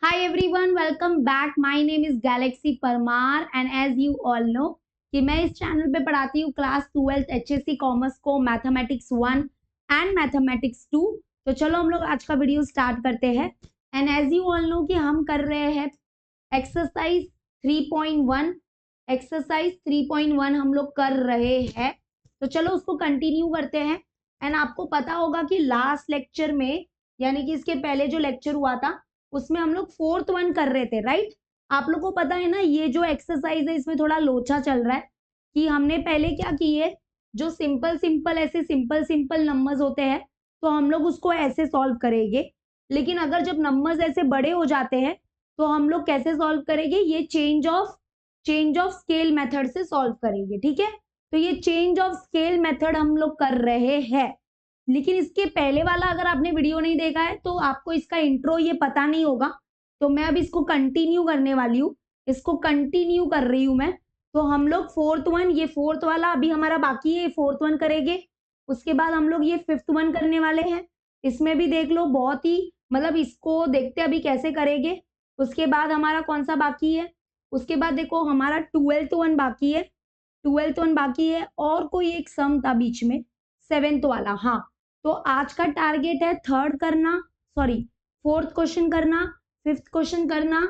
Hi everyone, welcome back. My name is Galaxy Parmar and as you all know कि मैं इस channel पे पढ़ाती हूँ क्लास 12th HSC कॉमर्स को मैथमेटिक्स 1 एंड मैथमेटिक्स 2। तो चलो हम लोग आज का वीडियो स्टार्ट करते हैं। And as you all know कि हम कर रहे हैं एक्सरसाइज 3.1। एक्सरसाइज 3.1 हम लोग कर रहे हैं, तो चलो उसको कंटिन्यू करते हैं। एंड आपको पता होगा कि लास्ट लेक्चर में यानी कि इसके पहले जो लेक्चर हुआ था उसमें हम लोग 4th 1 कर रहे थे, राइट। आप लोग को पता है ना, ये जो एक्सरसाइज है इसमें थोड़ा लोचा चल रहा है कि हमने पहले क्या किए, जो सिंपल सिंपल ऐसे सिंपल सिंपल नंबर्स होते हैं तो हम लोग उसको ऐसे सॉल्व करेंगे। लेकिन अगर जब नंबर्स ऐसे बड़े हो जाते हैं तो हम लोग कैसे सॉल्व करेंगे, ये चेंज ऑफ स्केल मेथड से सॉल्व करेंगे, ठीक है। तो ये चेंज ऑफ स्केल मेथड हम लोग कर रहे हैं। लेकिन इसके पहले वाला अगर आपने वीडियो नहीं देखा है तो आपको इसका इंट्रो ये पता नहीं होगा, तो मैं अब इसको कंटिन्यू करने वाली हूँ, इसको कंटिन्यू कर रही हूँ मैं। तो हम लोग 4th 1, ये 4th वाला अभी हमारा बाकी है, 4th 1 करेंगे। उसके बाद हम लोग ये 5th 1 करने वाले हैं। इसमें भी देख लो, बहुत ही मतलब इसको देखते अभी कैसे करेंगे। उसके बाद हमारा कौन सा बाकी है, उसके बाद देखो हमारा 12th 1 बाकी है, 12th 1 बाकी है। और कोई एक सम था बीच में, 7th वाला। हाँ, तो आज का टारगेट है 3rd करना, सॉरी 4th क्वेश्चन करना, 5th क्वेश्चन करना,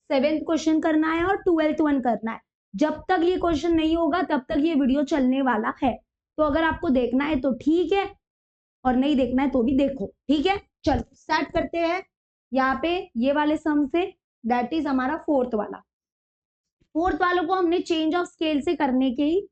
7th क्वेश्चन करना है और 12th 1 करना है। जब तक ये क्वेश्चन नहीं होगा तब तक ये वीडियो चलने वाला है। तो अगर आपको देखना है तो ठीक है, और नहीं देखना है तो भी देखो, ठीक है। चलो स्टार्ट करते हैं यहाँ पे ये वाले सम से। दैट इज हमारा 4th वाला। 4th वालों को हमने चेंज ऑफ स्केल से करने के ही,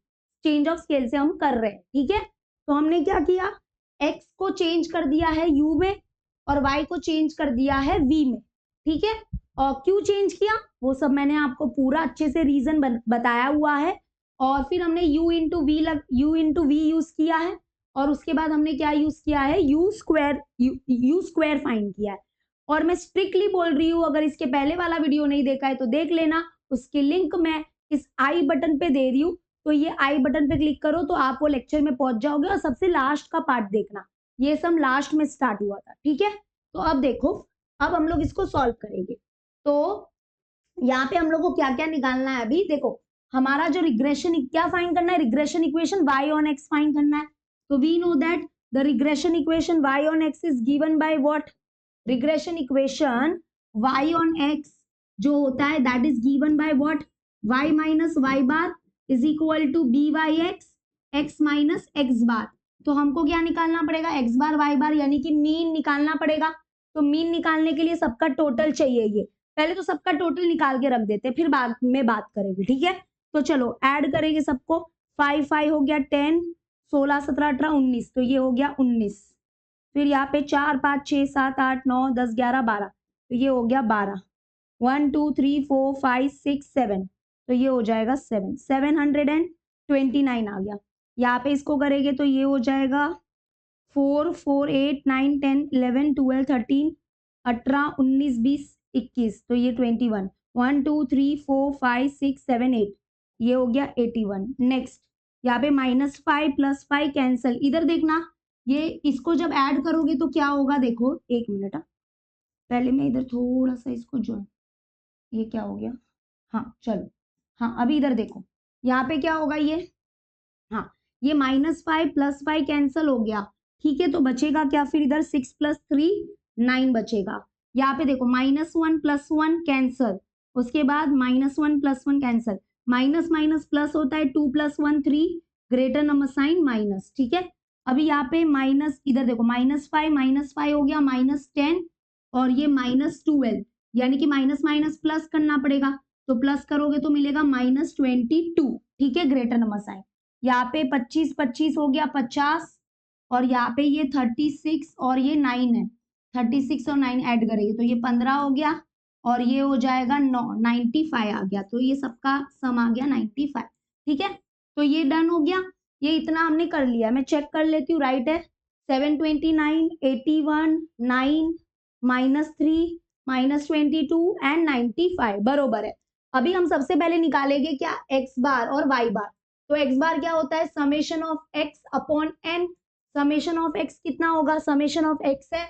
चेंज ऑफ स्केल से हम कर रहे हैं, ठीक है। तो हमने क्या किया, x को चेंज कर दिया है u में और y को चेंज कर दिया है v में, ठीक है। और क्यों चेंज किया वो सब मैंने आपको पूरा अच्छे से रीजन बताया हुआ है। और फिर हमने u इंटू वी यूज किया है और उसके बाद हमने क्या यूज किया है, u स्क्वायर फाइंड किया है। और मैं स्ट्रिक्टली बोल रही हूँ, अगर इसके पहले वाला वीडियो नहीं देखा है तो देख लेना, उसकी लिंक मैं इस आई बटन पे दे रही हूँ। तो ये आई बटन पे क्लिक करो तो आप वो लेक्चर में पहुंच जाओगे और सबसे लास्ट का पार्ट देखना, ये सब लास्ट में स्टार्ट हुआ था, ठीक है। तो अब देखो, अब हम लोग इसको सॉल्व करेंगे। तो यहाँ पे हम लोग को क्या क्या निकालना है, अभी देखो हमारा जो रिग्रेशन क्या फाइंड करना है, regression equation y on x find करना है। तो we know that the regression equation y on x is given by what, regression equation y on x जो होता है that is given by what, y minus Y bar is equal to B Y X minus x bar. तो हमको क्या निकालना पड़ेगा, x bar Y बार, यानी कि मीन निकालना पड़ेगा। तो मीन निकालने के लिए सबका टोटल चाहिए, ये पहले तो सबका टोटल निकाल के रख देते, फिर बाद में बात करेंगे, ठीक है। तो चलो ऐड करेंगे सबको, 5 5 हो गया 10, 16 17 18 19, तो ये हो गया 19। फिर यहाँ पे 4 5 6 7 8 9 10 11 12, तो ये हो गया 12। 1 2 3 4 5 6 7, तो ये हो जाएगा 7, 729 आ गया। यहाँ पे इसको करेंगे तो ये हो जाएगा 4 4 8 9 10 11 12 13 18 19 20 21, तो ये 21। 1 2 3 4 5 6 7 8, ये हो गया 81। नेक्स्ट यहाँ पे -5 + 5 कैंसल, इधर देखना ये इसको जब ऐड करोगे तो क्या होगा, देखो एक मिनट, पहले मैं इधर थोड़ा सा इसको जो, ये क्या हो गया, हाँ चलो, हाँ अभी इधर देखो यहाँ पे क्या होगा ये, हाँ ये -5 + 5 कैंसल हो गया, ठीक है। तो बचेगा क्या फिर इधर, 6 + 3 9 बचेगा। यहाँ पे देखो -1 + 1 कैंसल, उसके बाद -1 + 1 कैंसल, माइनस माइनस प्लस होता है, 2 + 1 3, ग्रेटर नंबर साइन माइनस, ठीक है। अभी यहाँ पे माइनस, इधर देखो -5 हो गया -10 और ये -12, यानी कि माइनस माइनस प्लस करना पड़ेगा, तो प्लस करोगे तो मिलेगा -22, ठीक है, ग्रेटर नंबर साइन। यहाँ पे 25 25 हो गया 50, और यहाँ पे ये 36 और ये 9 है, 36 और 9 ऐड करेंगे तो ये 15 हो गया और ये हो जाएगा 9, 95 आ गया। तो ये सबका सम आ गया 95, ठीक है। तो ये डन हो गया, ये इतना हमने कर लिया, मैं चेक कर लेती हूँ, राइट है। 729 81 9 -3 -22 एंड 95 बरोबर है। अभी हम सबसे पहले निकालेंगे क्या, एक्स बार और वाई बार। तो एक्स बार क्या होता है, summation of x upon n. Summation of x कितना होगा, समेशन ऑफ एक्स है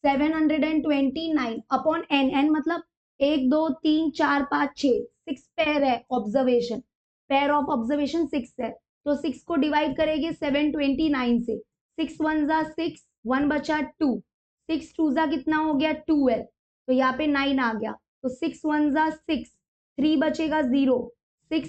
729 अपॉन एन, एन मतलब 1 2 3 4 5 6 6 पेयर है ऑब्जर्वेशन, पेयर ऑफ ऑब्जर्वेशन 6 है, तो 6 को डिवाइड करेंगे 729 से, 6 1 जा 6, 1 बचा 2, 6 2 जा कितना हो गया 12, तो यहाँ पे 9 आ गया, तो 6 1 जा 6, 3 बचेगा 0, 6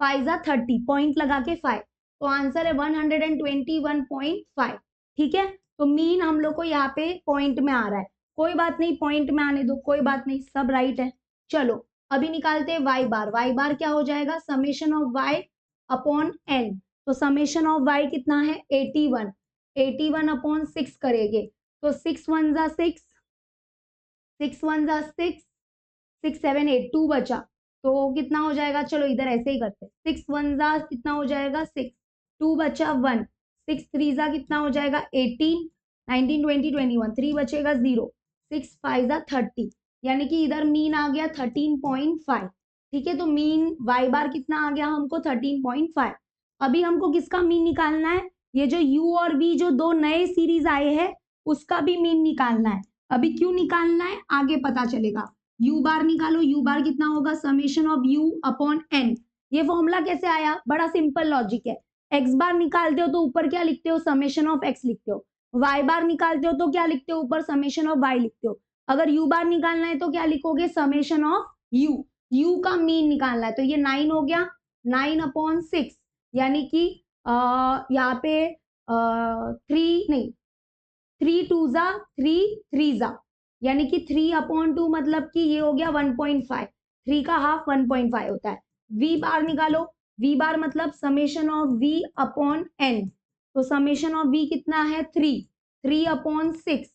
5 जा 30, पॉइंट लगा के 5, तो आंसर है 121.5। ठीक है, तो मीन हम लोग को यहाँ पे पॉइंट में आ रहा है, कोई बात नहीं, पॉइंट में आने दो, कोई बात नहीं, सब राइट है। चलो अभी निकालते हैं वाई बार। वाई बार क्या हो जाएगा, summation of y upon n, तो समेशन ऑफ वाई कितना है 81, 81 अपॉन 6 करेंगे, तो 6 1 जा 6, 6 1 जा 6, 6 7 8, 2 बचा, तो कितना हो जाएगा, चलो इधर ऐसे ही करते हैं, 6 1 जा कितना हो जाएगा 6, 2 बचा 1, 6 3 जा कितना हो जाएगा 18, 19 20 21, 3 बचेगा 0, 6 5 जा 30, यानी कि इधर मीन आ गया 13.5। ठीक है, तो मीन वाई बार कितना आ गया हमको 13.5। अभी हमको किसका मीन निकालना है, ये जो u और v जो दो नए सीरीज आए हैं उसका भी मीन निकालना है। अभी क्यों निकालना है आगे पता चलेगा। u बार निकालो, u बार कितना होगा, summation of u upon n। ये फॉर्मूला कैसे आया, बड़ा सिंपल लॉजिक है, x बार निकालते हो तो ऊपर क्या लिखते हो, समेशन ऑफ x लिखते हो, y बार निकालते हो तो क्या लिखते हो, ऊपर समेशन ऑफ y लिखते हो, अगर u बार निकालना है तो क्या लिखोगे, समेशन ऑफ u, u का मीन निकालना है, तो ये 9 हो गया, 9 अपॉन 6, यानी कि यहाँ पे 3 नहीं, 3 2 जा 3 3 जा, यानी कि 3 अपॉन 2 मतलब कि ये हो गया 1.5, 3 का हाफ 1.5 होता है। v बार निकालो, v बार मतलब summation of v upon n, तो समेशन ऑफ v कितना है 3, 3 अपॉन 6,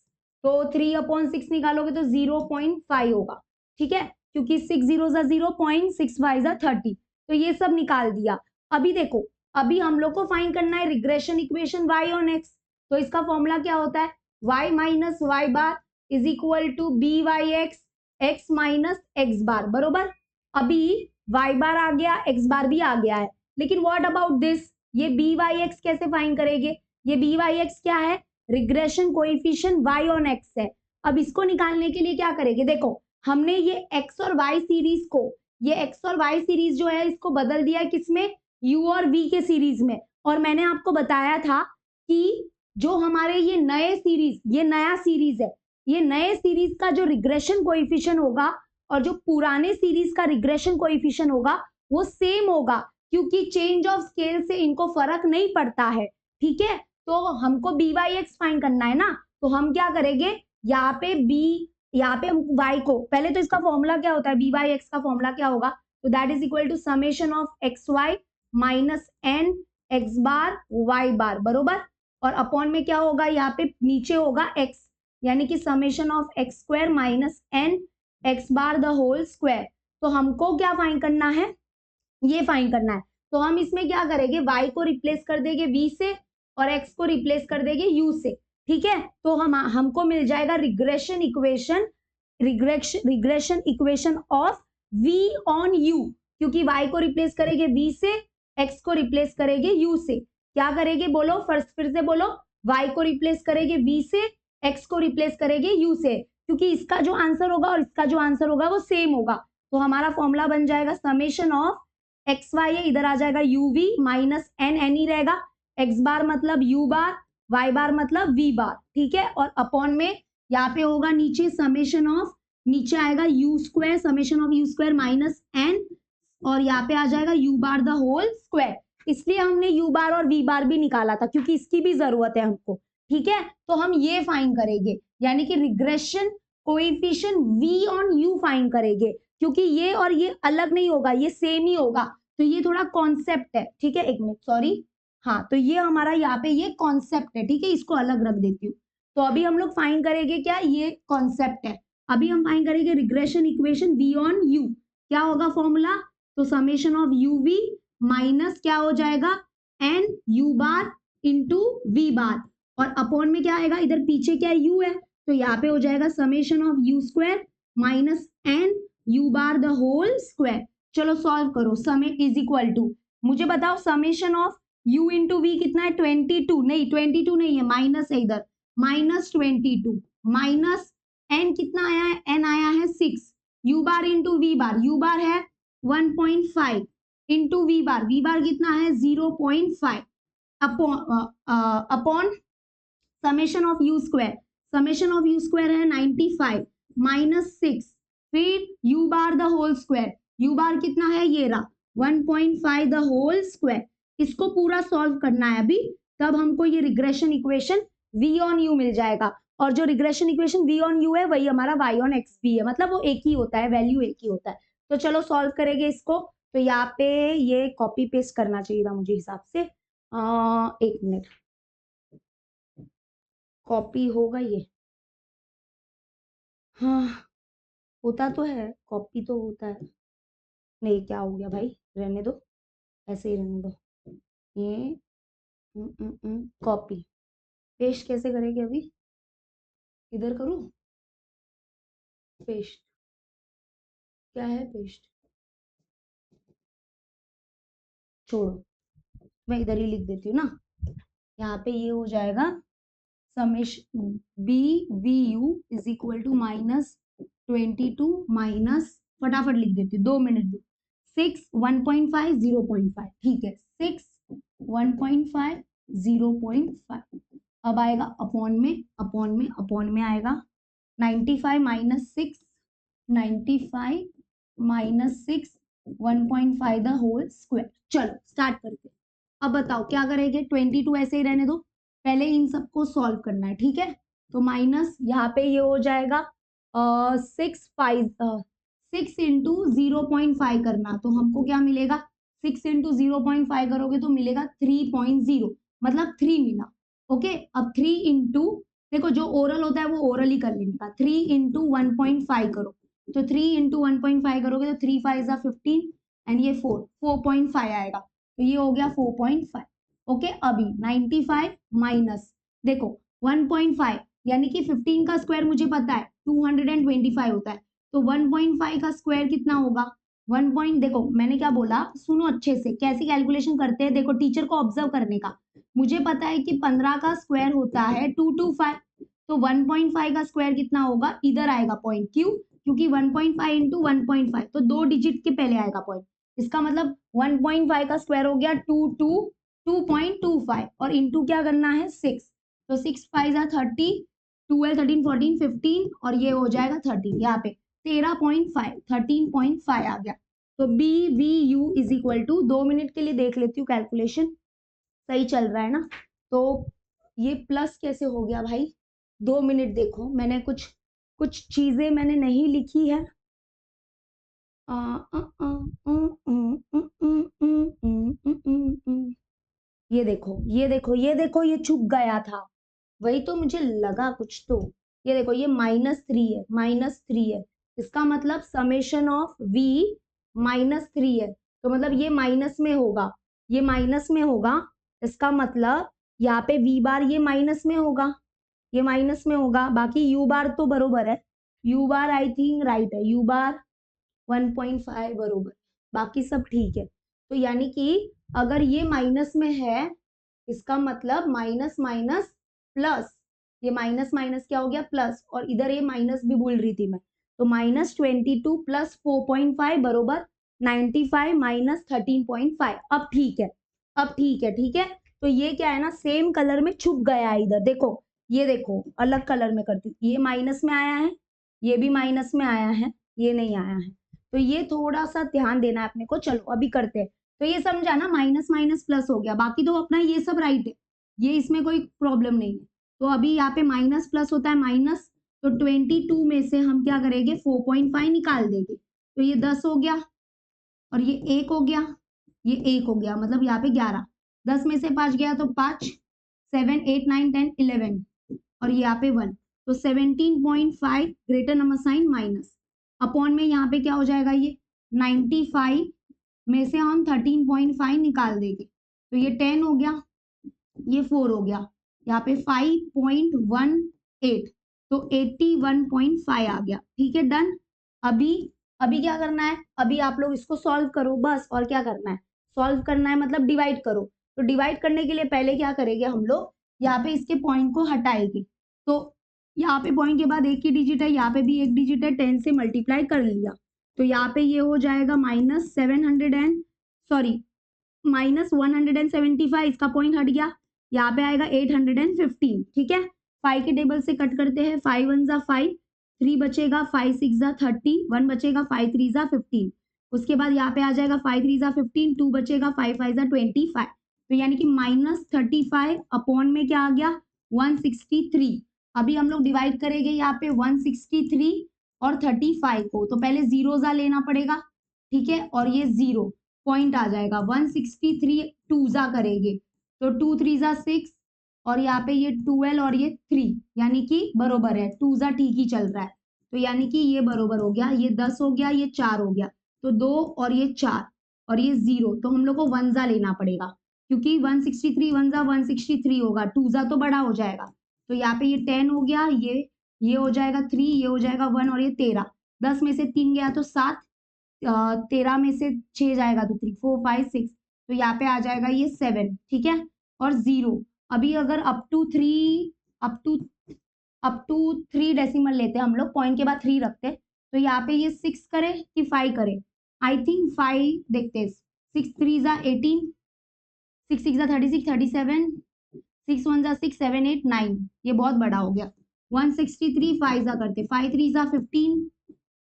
तो 3 अपॉन 6 निकालोगे तो 0.5 होगा। ठीक है, क्योंकि 6 0 जा 0.65 जा 30, तो ये सब निकाल दिया। अभी देखो, अभी हम लोग को फाइंड करना है regression equation y on x, तो इसका फॉर्मूला क्या होता है, y minus Y bar is equal to B Y x, x minus x bar, बरोबर। अभी y बार आ गया, x बार भी आ गया है, लेकिन व्हाट अबाउट दिस, ये बी वाई एक्स कैसे फाइंड करेंगे, ये बी वाई एक्स क्या है, regression coefficient y on x है। अब इसको निकालने के लिए क्या करेंगे, देखो हमने ये x और y सीरीज को, ये x और y सीरीज जो है इसको बदल दिया है किसमें, u और v के सीरीज में, और मैंने आपको बताया था कि जो हमारे ये नए सीरीज, ये नया सीरीज है, ये नए सीरीज का जो रिग्रेशन कोएफिशिएंट होगा और जो पुराने सीरीज का रिग्रेशन कोएफिशिएंट होगा वो सेम होगा, क्योंकि चेंज ऑफ स्केल से इनको फर्क नहीं पड़ता है। ठीक है, तो हमको बी वाई एक्स फाइंड करना है ना, तो हम क्या करेंगे, यहाँ पे बी, यहाँ पे हम y को, पहले तो इसका फॉर्मूला क्या होता है, बी वाई एक्स का फॉर्मूला क्या होगा, तो that is equal to summation of X Y minus N x bar Y bar, बरोबर। और अपॉन में क्या होगा, यहाँ पे नीचे होगा x, यानी कि summation of x square minus N x bar the whole square. तो हमको क्या फाइंड करना है, ये फाइंड करना है, तो हम इसमें क्या करेंगे, y को रिप्लेस कर देंगे v से और x को रिप्लेस कर देंगे u से। ठीक है, तो हमको मिल जाएगा regression equation, regression equation of v on u, क्योंकि y को रिप्लेस करेंगे v से, x को रिप्लेस करेंगे u से। क्या करेंगे बोलो, फर्स्ट फिर से बोलो, y को रिप्लेस करेंगे v से, x को रिप्लेस करेंगे u से, क्योंकि इसका जो आंसर होगा और इसका जो आंसर होगा वो सेम होगा, तो हमारा फॉर्मूला बन जाएगा समेशन ऑफ एक्स वाई है, इधर आ जाएगा u v minus n, n ही रहेगा, एक्स बार मतलब यू बार, वाई बार मतलब वी बार। ठीक है, और अपॉन में यहाँ पे होगा नीचे समेशन ऑफ, नीचे आएगा u square, summation of u square minus n, और यहाँ पे आ जाएगा u bar the whole square. इसलिए हमने यू बार और वी बार भी निकाला था, क्योंकि इसकी भी जरूरत है हमको। ठीक है, तो हम ये फाइंड करेंगे, यानी कि regression coefficient v on u find करेंगे, क्योंकि ये और ये अलग नहीं होगा, ये सेम ही होगा, तो ये थोड़ा कॉन्सेप्ट है। ठीक है, एक मिनट सॉरी, हाँ, तो ये हमारा यहाँ पे ये कॉन्सेप्ट है। ठीक है, इसको अलग रख देती हूँ। तो अभी हम लोग फाइंड करेंगे क्या, ये कॉन्सेप्ट है। अभी हम फाइंड करेंगे regression equation v on u, क्या होगा फॉर्मूला, तो summation of u v minus क्या हो जाएगा n u bar into v bar, और अपॉन में क्या आएगा, इधर पीछे क्या u है, तो यहाँ पे हो जाएगा summation of u square minus n u bar the whole square. चलो सॉल्व करो, समे इज इक्वल टू, मुझे बताओ summation of u into v कितना है, 22 नहीं, 22 नहीं है, माइनस है इधर, माइनस 22 माइनस एन कितना आया है, एन आया है 6, u bar into v bar, u bar है 1.5 इंटू वी बार कितना है 0.5 upon summation of u square, summation of u square है 95 माइनस 6, फिर u bar the whole square, u bar कितना है ये रहा 1.5 द होल स्क्वायर। इसको पूरा सॉल्व करना है अभी, तब हमको ये regression equation v on u मिल जाएगा, और जो regression equation v on u है वही हमारा y ऑन x भी है, मतलब वो एक ही होता है, वैल्यू एक ही होता है। तो चलो सॉल्व करेंगे इसको। तो यहाँ पे ये कॉपी पेस्ट करना चाहिए था मुझे हिसाब से, 1 मिनट, कॉपी होगा ये, हाँ होता तो है, कॉपी तो होता है, नहीं क्या हो गया भाई, रहने दो, ऐसे ही रहने दो। ये कॉपी पेस्ट कैसे करेंगे अभी, इधर करूँ, पेस्ट क्या है, पेस्ट छोड़ो, मैं इधर ही लिख देती हूँ ना। यहाँ पे ये हो जाएगा summation b v u is equal to -22 minus, फटाफट लिख देती हूँ, 2 मिनट दो, 6 1.5 0.5, ठीक है 6 1.5 0.5, अब आएगा अपॉन में, अपॉन में आएगा 95 minus 6, 95 minus 6 1.5 the whole square. चलो स्टार्ट करते, अब बताओ क्या करेंगे, 22 ऐसे ही रहने दो, पहले इन सबको सॉल्व करना है, ठीक है। तो माइनस यहाँ पे ये हो जाएगा 6 इंटू 0.5 करना, तो हमको क्या मिलेगा, 6 इंटू 0.5 करोगे तो मिलेगा 3.0, मतलब 3 मिला। ओके, अब 3 इंटू, देखो जो ओरल होता है वो ओरल ही कर लेने का, 3 इंटू 1.5 करो, तो 3 इंटू 1.5 करोगे तो 3 5 जा 15 एंड ये 4.5 आएगा, तो ये हो गया 4.5। ओके, अभी 95 माइनस, देखो 1.5 यानी कि 15 का स्क्वायर मुझे पता है 225 होता है, तो 1.5 का स्क्वायर कितना होगा, 1 पॉइंट, देखो मैंने क्या बोला, सुनो अच्छे से कैसी कैलकुलेशन करते हैं, देखो टीचर को ऑब्जर्व करने का, मुझे पता है कि 15 का स्क्वायर होता है 225, तो 1.5 का स्क्वायर कितना होगा, इधर आएगा पॉइंट, क्यों, क्योंकि 1.5 इंटू 1.5 तो 2 डिजिट के पहले आएगा पॉइंट, इसका मतलब 1.5 का स्क्वायर हो गया 2.25 और इंटू क्या करना है 6, तो 6 5 जा 30, 12 13 14 15 और ये हो जाएगा 30, यहाँ पे 13.5 13.5 आ गया। तो b v u is equal to, 2 minute के लिए देख लेती हूँ कैलकुलेशन सही चल रहा है ना, तो ये प्लस कैसे हो गया भाई, 2 मिनट देखो, मैंने कुछ चीजें मैंने नहीं लिखी है, ये देखो ये देखो ये देखो, ये छुप गया था, वही तो मुझे लगा कुछ, तो ये देखो ये -3 है, -3 है, इसका मतलब समेशन ऑफ v -3 है, तो मतलब ये माइनस में होगा, ये माइनस में होगा, इसका मतलब यहाँ पे v बार ये माइनस में होगा, ये माइनस में होगा, बाकी u बार तो बरोबर है, u bar I think right है, u बार 1.5 बरोबर, बाकी सब ठीक है। तो यानी कि अगर ये माइनस में है, इसका मतलब माइनस माइनस प्लस, ये माइनस माइनस क्या हो गया प्लस, और इधर ये माइनस भी भूल रही थी मैं, तो -22 प्लस 4.5 बरोबर 95 माइनस 13.5, अब ठीक है, अब ठीक है, ठीक है। तो ये क्या है ना, सेम कलर में छुप गया है इधर, देखो ये देखो अलग कलर में करती हूँ, ये माइनस में आया है, ये भी माइनस में आया है, ये नहीं आया है, तो ये थोड़ा सा ध्यान देना है अपने को। चलो अभी करते हैं, तो ये समझा ना, माइनस माइनस प्लस हो गया, बाकी तो अपना ये सब राइट है, ये इसमें कोई प्रॉब्लम नहीं है। तो अभी यहाँ पे माइनस प्लस होता है माइनस, तो 22 में से हम क्या करेंगे 4.5 निकाल देंगे, तो ये 10 हो गया और ये 1 हो गया, ये 1 हो गया, मतलब यहाँ पे 11, 10 में से 5 गया तो 5, 7 8 9 10 11 और यहाँ पे 1, तो 17.5 greater number sign minus, upon में यहाँ पे क्या हो जाएगा, ये 95 में से हम 13.5 निकाल देंगे, तो ये 10 हो गया, ये 4 हो गया, यहाँ पे 5.18, तो 81.5 आ गया, ठीक है डन। अभी क्या करना है, अभी आप लोग इसको सॉल्व करो बस, और क्या करना है, सॉल्व करना है मतलब डिवाइड करो, तो डिवाइड करने के लिए पहले क्या करेंगे हम लोग, यहाँ पे इसके पॉइंट को हटाएंगे, तो यहाँ पे पॉइंट के बाद एक की डिजिट है, यहाँ पे भी एक डिजिट है, 10 से मल्टीप्लाई कर लिया तो यहाँ पे ये हो जाएगा -175, इसका पॉइंट हट गया, यहाँ पे आएगा 815। ठीक है, 5 के टेबल से कट करते हैं, 5 1 जा 5, 3 बचेगा, 5 6 जा 30, 1 बचेगा, 5 3 जा 15। उसके बाद यहाँ पे आ जाएगा 5 3 जा 15, 2 बचेगा, 5 5 जा 25। तो यानी कि -35 अपॉन में क्या आ गया 163। अभी हम लोग डिवाइड करेंगे यहाँ पे 163 और 35 को, तो पहले जीरोजा लेना पड़ेगा। ठीक है, और ये 0 पॉइंट आ जाएगा, 163 टूजा करेंगे तो 2 3 जा 6 और यहाँ पे ये 12 और ये 3, यानी कि बरोबर है, टूजा ठीक ही चल रहा है, तो यानी कि ये बरोबर हो गया, ये 10 हो गया, ये 4 हो गया, तो 2 और ये 4 और ये 0, तो हम लोग को वनजा लेना पड़ेगा क्योंकि 163 वनजा 163 होगा, टूजा तो बड़ा हो जाएगा, तो यहाँ पे ये 10 हो गया, ये हो जाएगा 3, ये हो जाएगा 1 और ये 13, 10 में से 3 गया तो 7, 13 में से 6 जाएगा तो 3 4 5 6, तो यहाँ पे आ जाएगा ये 7। ठीक है, और 0, अभी अगर अप टू 3 डेसिमल लेते हैं हम लोग, पॉइंट के बाद 3 रखते हैं, तो यहाँ पे ये 6 करे कि 5 करे, आई थिंक 5 देखते हैं, 6 3 जा 18, 6 6 जा 36 37, 6 1 जा 6 7 8 9, ये बहुत बड़ा हो गया, 163 5 जा करते, 5 3 जा 15,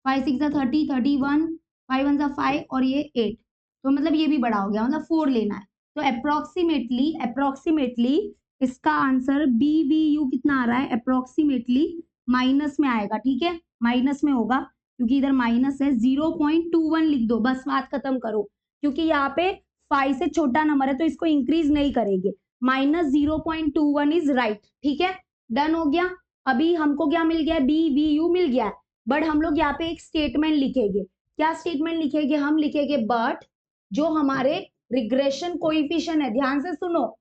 5 6 जा 30 31, 5 1 जा 5 और ये 8, तो मतलब ये भी बड़ा हो गया, मतलब 4 लेना है, तो अप्रोक्सीमेटली इसका आंसर BVU कितना आ रहा है, अप्रोक्सीमेटली माइनस में आएगा। ठीक है, माइनस में होगा क्योंकि इधर माइनस है, 0.21 लिख दो, बस बात खत्म करो, क्योंकि यहाँ पे 5 से छोटा नंबर है तो इसको इंक्रीज नहीं करेंगे, -0.21 इज राइट। ठीक है, डन हो गया। अभी हमको क्या मिल गया, BVU मिल गया, बट हम लोग यहाँ पे एक स्टेटमेंट लिखेंगे, क्या स्टेटमेंट लिखेंगे, हम लिखेंगे बट जो हमारे रिग्रेशन कोएफिशिएंट है, ध्यान से सुनो,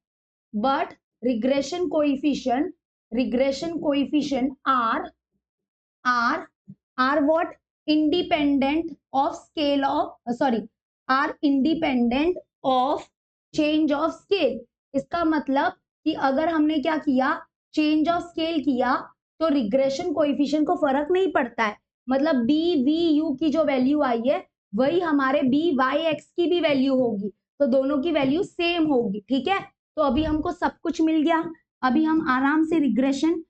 but regression coefficient are what, independent of scale of are independent of change of scale। इसका मतलब कि अगर हमने क्या किया, चेंज ऑफ स्केल किया तो रिग्रेशन कोएफिशिएंट को फर्क नहीं पड़ता है, मतलब BVU की जो वैल्यू आई है वही हमारे BYX की भी वैल्यू होगी, तो दोनों की वैल्यू सेम होगी। ठीक है, तो अभी हमको सब कुछ मिल गया, अभी हम आराम से regression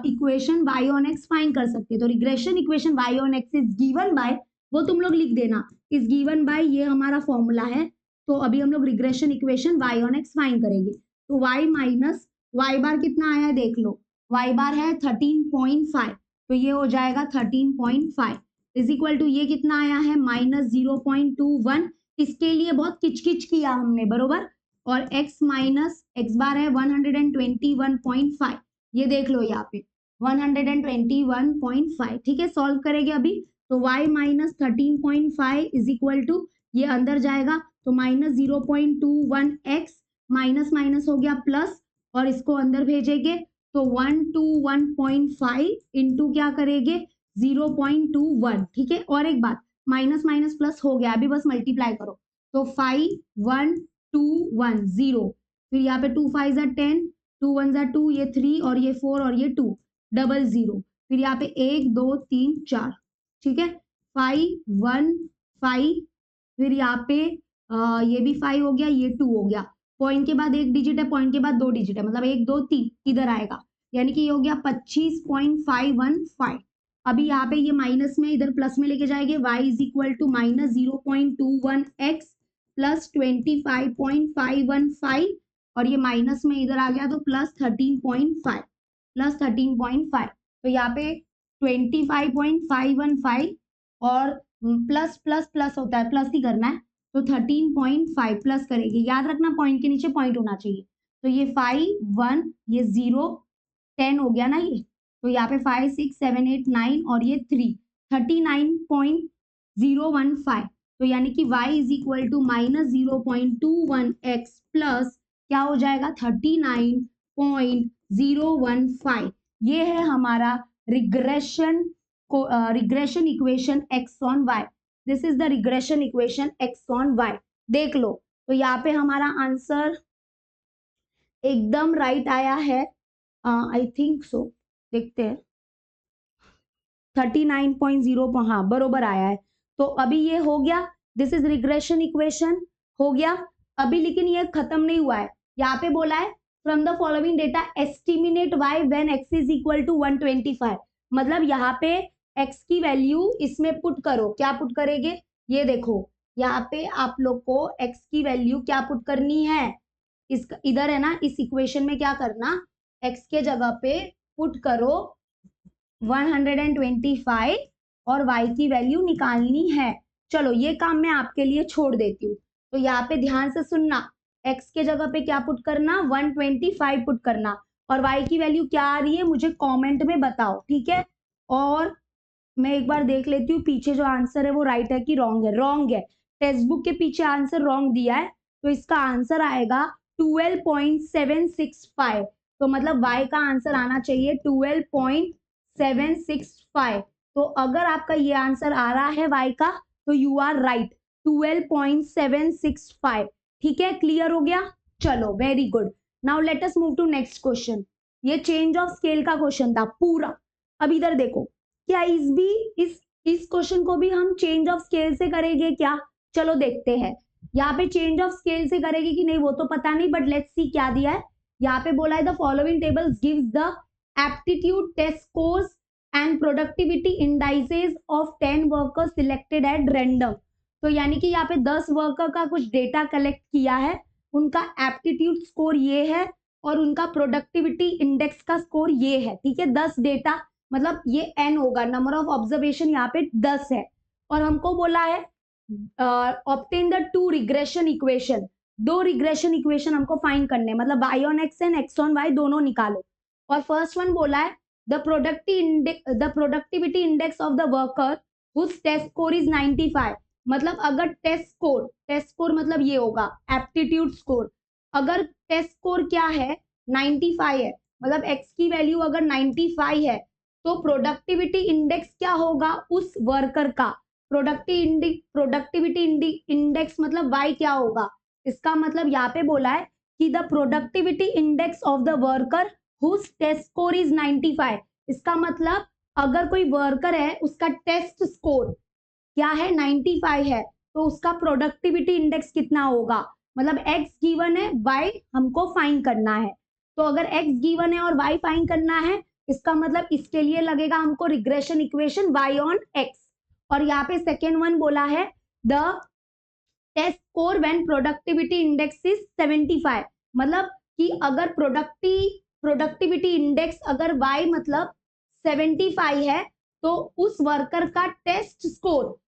equation y on x find कर सकते हैं, तो regression equation y on x is given bye, वो तुम लोग लिख देना, इज गिवन बाय, ये हमारा फॉर्मूला है, तो अभी हम लोग regression equation y on x find करेंगे, तो y माइनस y बार कितना आया है देख लो, y बार है 13.5, तो ये हो जाएगा 13.5 इज इक्वल टू ये कितना आया है -0.21, इसके लिए बहुत किचकिच किया हमने, बरोबर, और x माइनस x बार है 121.5, ये देख लो यहाँ पे 121.5। ठीक है, सॉल्व करेंगे अभी, तो y minus 13.5 is equal to, ये अंदर जाएगा तो -0.21x, माइनस माइनस हो गया प्लस, और इसको अंदर भेजेंगे तो 121.5 इंटू क्या करेंगे 0.21। ठीक है, और एक बात, माइनस माइनस प्लस हो गया, अभी बस मल्टीप्लाई करो, तो 51210, फिर यहाँ पे 2 5 10, 2 1 2, ये 3 और ये 4 और ये 2, 00, फिर यहाँ पे 1 2 3 4, ठीक है, 5 1 5, फिर यहाँ पे ये भी 5 हो गया, ये 2 हो गया, पॉइंट के बाद एक डिजिट है, पॉइंट के बाद 2 डिजिट है, मतलब 1 2 3 इधर आएगा, यानी कि ये हो गया 25.515। अभी यहाँ पे ये माइनस में इधर प्लस में लेके जाएंगे, y is equal to -0.21x plus 25.515, और ये माइनस में इधर आ गया तो +13.5, तो यहाँ पे 25.515 और प्लस प्लस प्लस होता है, प्लस ही करना है, तो 13.5 प्लस करेंगे, याद रखना पॉइंट के नीचे पॉइंट होना चाहिए, तो ये 5 1, ये 0 10 हो गया ना, ये तो यहाँ पे 5 6 7 8 9 और ये 3 39.015, तो यानी कि y is equal to -0.21x plus क्या हो जाएगा 39.015। ये है हमारा regression equation x on y, this is the regression equation x on y। देख लो, तो यहाँ पे हमारा आंसर एकदम राइट आया है, आई थिंक सो, देखते हैं। 39.0, हाँ बरोबर आया है। तो अभी ये हो गया, दिस इज रिग्रेशन इक्वेशन हो गया। अभी लेकिन ये खत्म नहीं हुआ है, यहाँ पे बोला है from the following data estimate y when x is equal to 125। मतलब यहाँ पे x की वैल्यू इसमें पुट करो, क्या पुट करेंगे, ये देखो यहाँ पे आप लोग को x की वैल्यू क्या पुट करनी है, इस इधर है ना, इस इक्वेशन में क्या करना, x के जगह पे पुट करो 125 और y की वैल्यू निकालनी है। चलो ये काम मैं आपके लिए छोड़ देती हूँ। तो यहाँ पे ध्यान से सुनना, x के जगह पे क्या पुट करना, 125 पुट करना, और y की वैल्यू क्या आ रही है मुझे कमेंट में बताओ, ठीक है। और मैं एक बार देख लेती हूँ पीछे जो आंसर है वो राइट है कि रॉन्ग है। रॉन्ग है, टेक्स्ट बुक के पीछे आंसर रॉन्ग दिया है, तो इसका आंसर आएगा 12.765। तो मतलब y का आंसर आना चाहिए 12.765। तो अगर आपका ये आंसर आ रहा है y का, तो यू आर राइट, 12.765। ठीक है, क्लियर हो गया। चलो very good, now let us move to next question. ये चेंज ऑफ स्केल का क्वेश्चन था पूरा। अब इधर देखो, क्या इस क्वेश्चन को भी हम चेंज ऑफ स्केल से करेंगे क्या, चलो देखते हैं। यहाँ पे चेंज ऑफ स्केल से करेगी कि नहीं वो तो पता नहीं, बट लेट्स सी क्या दिया है। यहाँ पे बोला है the following tables gives the aptitude test scores and productivity indices of 10 workers selected at random. तो यानी कि यहाँ पे 10 वर्कर का कुछ डेटा कलेक्ट किया है, उनका एप्टीट्यूड स्कोर ये है और उनका प्रोडक्टिविटी इंडेक्स का स्कोर ये है। ठीक है, 10 डेटा, मतलब ये n होगा, नंबर ऑफ ऑब्जर्वेशन यहाँ पे 10 है। और हमको बोला है obtain the 2 regression equation, 2 regression equation हमको फाइंड करने, मतलब y on x and x on y दोनों निकालो। और फर्स्ट वन बोला है the productivity index of the worker whose test score is 95। मतलब अगर टेस्ट स्कोर मतलब ये होगा एप्टीट्यूड स्कोर, अगर टेस्ट स्कोर क्या है 95 है, मतलब x की वैल्यू अगर 95 है, तो प्रोडक्टिविटी इंडेक्स क्या होगा उस वर्कर का, प्रोडक्टिविटी इंडेक्स मतलब y क्या होगा। इसका मतलब यहाँ पे बोला है कि the productivity index of the worker whose test score is 95। इसका मतलब अगर कोई वर्कर है उसका टेस्ट स्कोर क्या है 95 है, तो उसका प्रोडक्टिविटी इंडेक्स कितना होगा, मतलब x गिवन है, y हमको फाइंड करना है। तो अगर x गिवन है और y फाइंड करना है, इसका मतलब इसके लिए लगेगा हमको regression equation y on x। और यहाँ पे सेकेंड वन बोला है the test score when productivity index is 75। मतलब कि अगर प्रोडक्टिविटी इंडेक्स अगर y मतलब 75 है, तो उस वर्कर का टेस्ट स्कोर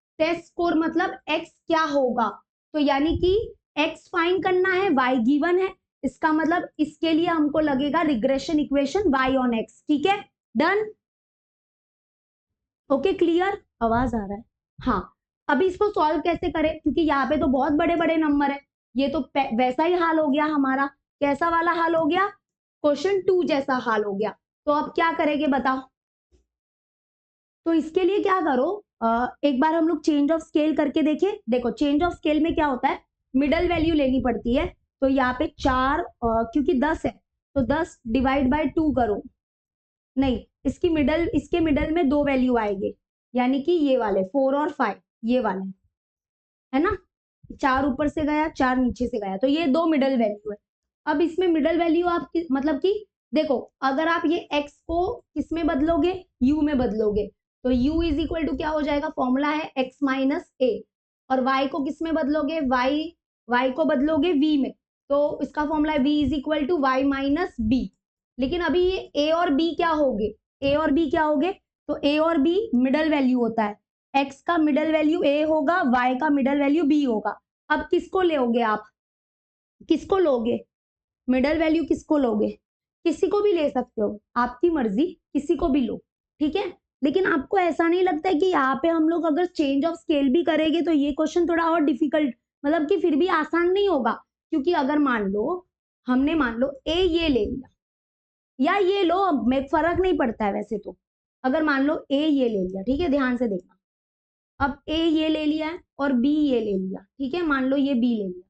मतलब x क्या होगा। तो यानी कि x फाइंड करना है, y गिवन है, इसका मतलब इसके लिए हमको लगेगा regression equation y on x। ठीक है, डन, ओके क्लियर, आवाज आ रहा है, हाँ। अभी इसको सॉल्व कैसे करें, क्योंकि यहाँ पे तो बहुत बड़े बड़े नंबर है, ये तो वैसा ही हाल हो गया हमारा, कैसा वाला हाल हो गया, क्वेश्चन 2 जैसा हाल हो गया। तो अब क्या करेंगे बताओ। तो इसके लिए क्या करो, एक बार हम लोग चेंज ऑफ स्केल करके देखें। देखो चेंज ऑफ स्केल में क्या होता है, मिडल वैल्यू लेनी पड़ती है। तो यहाँ पे 4 क्योंकि 10 है तो 10 डिवाइड बाय 2 करो, नहीं इसके मिडल में 2 वैल्यू आएंगे, यानी कि ये वाले 4 और 5, ये वाले है ना, 4 ऊपर से गया 4 नीचे से गया, तो ये 2 मिडल वैल्यू है। अब इसमें मिडल वैल्यू आप मतलब कि देखो अगर आप ये x को किस में बदलोगे, u में बदलोगे, तो u इज इक्वल टू क्या हो जाएगा, फॉर्मूला है x माइनस ए। और y को किस में बदलोगे, y को बदलोगे v में, तो इसका फॉर्मूला है v is equal to y minus b. लेकिन अभी ये a और b क्या होगे, a और b क्या होगे, तो a और b मिडल वैल्यू होता है, x का मिडल वैल्यू a होगा, y का मिडल वैल्यू b होगा। अब किसको लोगे आप, किसको लोगे, मिडल वैल्यू किसको लोगे, किसी को भी ले सकते हो, आपकी मर्जी, किसी को भी लो, ठीक है। लेकिन आपको ऐसा नहीं लगता है कि यहाँ पे हम लोग अगर चेंज ऑफ स्केल भी करेंगे तो ये क्वेश्चन थोड़ा और डिफिकल्ट, मतलब कि फिर भी आसान नहीं होगा। क्योंकि अगर मान लो हमने मान लो ए ये ले लिया या ये लो, अब में फर्क नहीं पड़ता है वैसे तो, अगर मान लो ए ये ले लिया, ठीक है ध्यान से देखना, अब ए ये ले लिया है और बी ये ले लिया, ठीक है, मान लो ये बी ले लिया,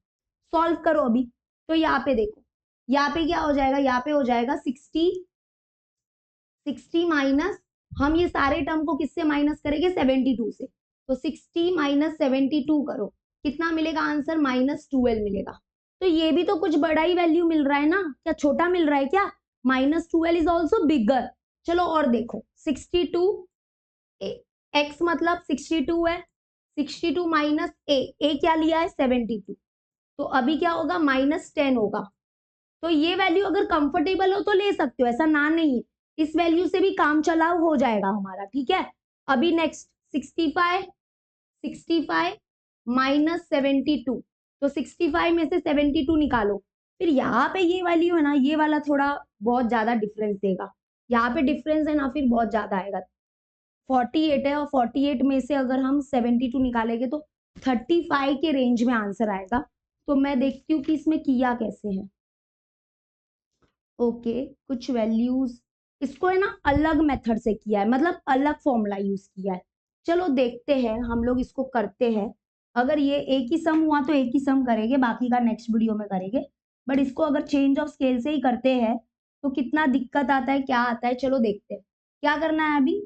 सॉल्व करो अभी। तो यहाँ पे देखो, यहाँ पे क्या हो जाएगा, यहाँ पे हो जाएगा 60 माइनस हम ये सारे टर्म को किससे माइनस करेंगे, 72 से। तो 60 माइनस 72 करो, कितना मिलेगा आंसर, -12 मिलेगा। तो ये भी तो कुछ बड़ा ही वैल्यू मिल रहा है ना, क्या छोटा मिल रहा है क्या, -12 इज ऑल्सो बिगर। चलो और देखो 62 x मतलब 62 है, 62 माइनस ए क्या लिया है 72, तो अभी क्या होगा -10 होगा। तो ये वैल्यू अगर कंफर्टेबल हो तो ले सकते हो, ऐसा ना नहीं है, इस वैल्यू से भी काम चलाओ हो जाएगा हमारा, ठीक है। अभी नेक्स्ट 65 माइनस 72, तो 65 में से 72 निकालो। फिर यहाँ पे ये वैल्यू है ना, ये वाला थोड़ा बहुत ज्यादा डिफरेंस देगा, यहाँ पे डिफरेंस है ना, फिर बहुत ज्यादा आएगा। 48 है और 48 में से अगर हम 72 निकालेंगे तो 35 के रेंज में आंसर आएगा। तो मैं देखती हूँ कि इसमें किया कैसे है। ओके कुछ वैल्यूज, इसको है ना अलग मेथड से किया है, मतलब अलग फॉर्मूला यूज किया है। चलो देखते हैं, हम लोग इसको करते हैं। अगर ये एक ही सम हुआ तो एक ही सम करेंगे, बाकी का नेक्स्ट वीडियो में करेंगे। बट इसको अगर चेंज ऑफ स्केल से ही करते हैं तो कितना दिक्कत आता है, क्या आता है, चलो देखते हैं। क्या करना है अभी,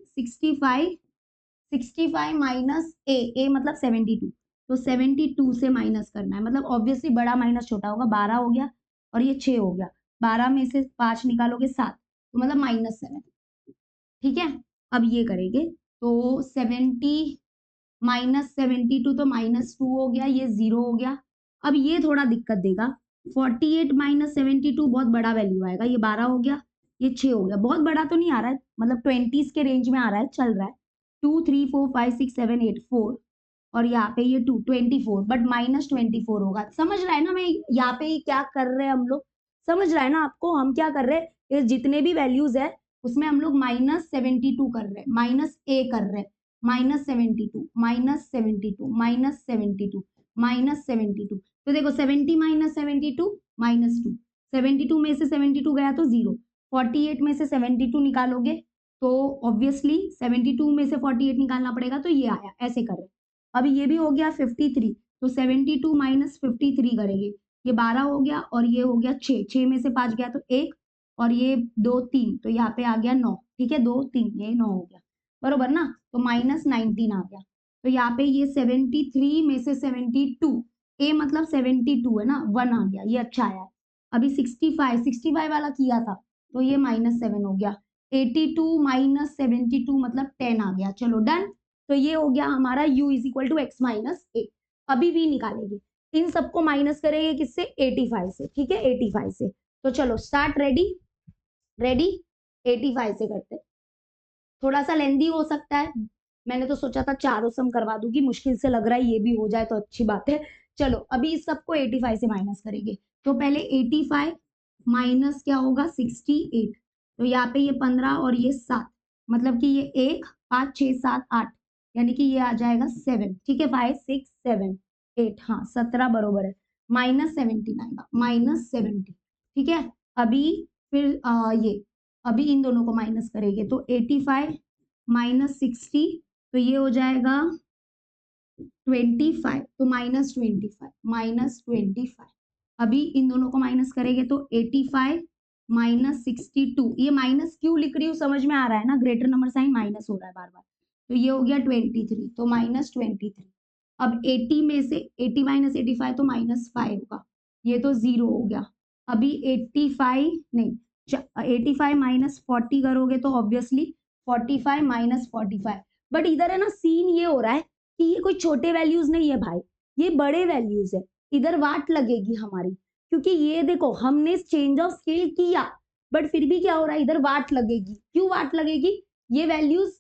65 माइनस ए मतलब 72, तो 72 से माइनस करना है, मतलब ऑब्वियसली बड़ा माइनस छोटा होगा, 12 हो गया और ये 6 हो गया, 12 में से 5 निकालोगे 7, तो मतलब -7, ठीक है। अब ये करेंगे तो 70 माइनस 72 तो -2 हो गया, ये 0 हो गया। अब ये थोड़ा दिक्कत देगा, 48 माइनस 72 बहुत बड़ा वैल्यू आएगा, ये 12 हो गया, ये 6 हो गया, बहुत बड़ा तो नहीं आ रहा है, मतलब 20s के रेंज में आ रहा है, चल रहा है। 2 3 4 5 6 7 8 4 और यहाँ पे ये 24 बट -24 होगा। समझ रहा है ना मैं यहाँ पे क्या कर रहे हैं हम लोग, समझ रहा है ना आपको हम क्या कर रहे हैं, ये जितने भी वैल्यूज है उसमें हम लोग -72 कर रहे हैं, -a कर रहे हैं, -72 -72 -72 -72, तो देखो 70 माइनस 72 -2, 72 में से 72 गया तो 0, 48 में से 72 निकालोगे तो ऑब्वियसली 72 में से 48 निकालना पड़ेगा, तो ये आया, ऐसे कर रहे हैं। अभी ये भी हो गया 53, तो 72 माइनस 53 करेंगे, ये 12 हो गया और ये हो गया 6 में से 5 गया तो 1 और ये 2 3, तो यहाँ पे आ गया 9, ठीक है, 2 3 ये 9 हो गया, बरोबर ना, तो -19 आ गया। तो यहाँ पे ये 73 में से 72, ए मतलब 72 है ना, 1 आ गया, ये अच्छा आया है। अभी 65 वाला किया था तो ये -7 हो गया, 82 माइनस 72 मतलब 10 आ गया, चलो डन। तो ये हो गया हमारा u is equal to x minus a. अभी v निकालेंगे, इन सबको माइनस करेंगे किससे, 85 से, ठीक है, 85 से। तो चलो स्टार्ट, रेडी रेडी, 85 से करते हैं। थोड़ा सा लेंदी हो सकता है, मैंने तो सोचा था चारों सम करवा दूंगी, मुश्किल से लग रहा है ये भी हो जाए तो अच्छी बात है। चलो अभी इस सबको 85 से माइनस करेंगे, तो पहले 85 माइनस क्या होगा 68, तो यहाँ पे ये 15 और ये 7, मतलब कि ये 1 5 6 7 8, यानी कि ये आ जाएगा 7, ठीक है, 5 6 7 8, हाँ 17 बरोबर है, -17 आएगा, -70, ठीक है। अभी फिर ये अभी इन दोनों को माइनस करेंगे तो 85 माइनस 60, तो ये हो जाएगा 25, तो -25 अभी इन दोनों को माइनस करेंगे तो 85 माइनस 62, ये माइनस क्यों लिख रही हूँ समझ में आ रहा है ना, ग्रेटर नंबर साइन माइनस हो रहा है बार बार, तो ये हो गया 23, तो -23। अब 80 में से 80 माइनस 85 तो -5 होगा, ये तो 0 हो गया। अभी 85 नहीं 85 माइनस 40 करोगे तो ऑब्वियसली 45 माइनस 45, बट इधर है ना सीन ये हो रहा है कि ये कोई छोटे वैल्यूज नहीं है भाई, ये बड़े वैल्यूज है, इधर वाट लगेगी हमारी, क्योंकि ये देखो हमने चेंज ऑफ स्केल किया बट फिर भी क्या हो रहा है, इधर वाट लगेगी। क्यों वाट लगेगी, ये वैल्यूज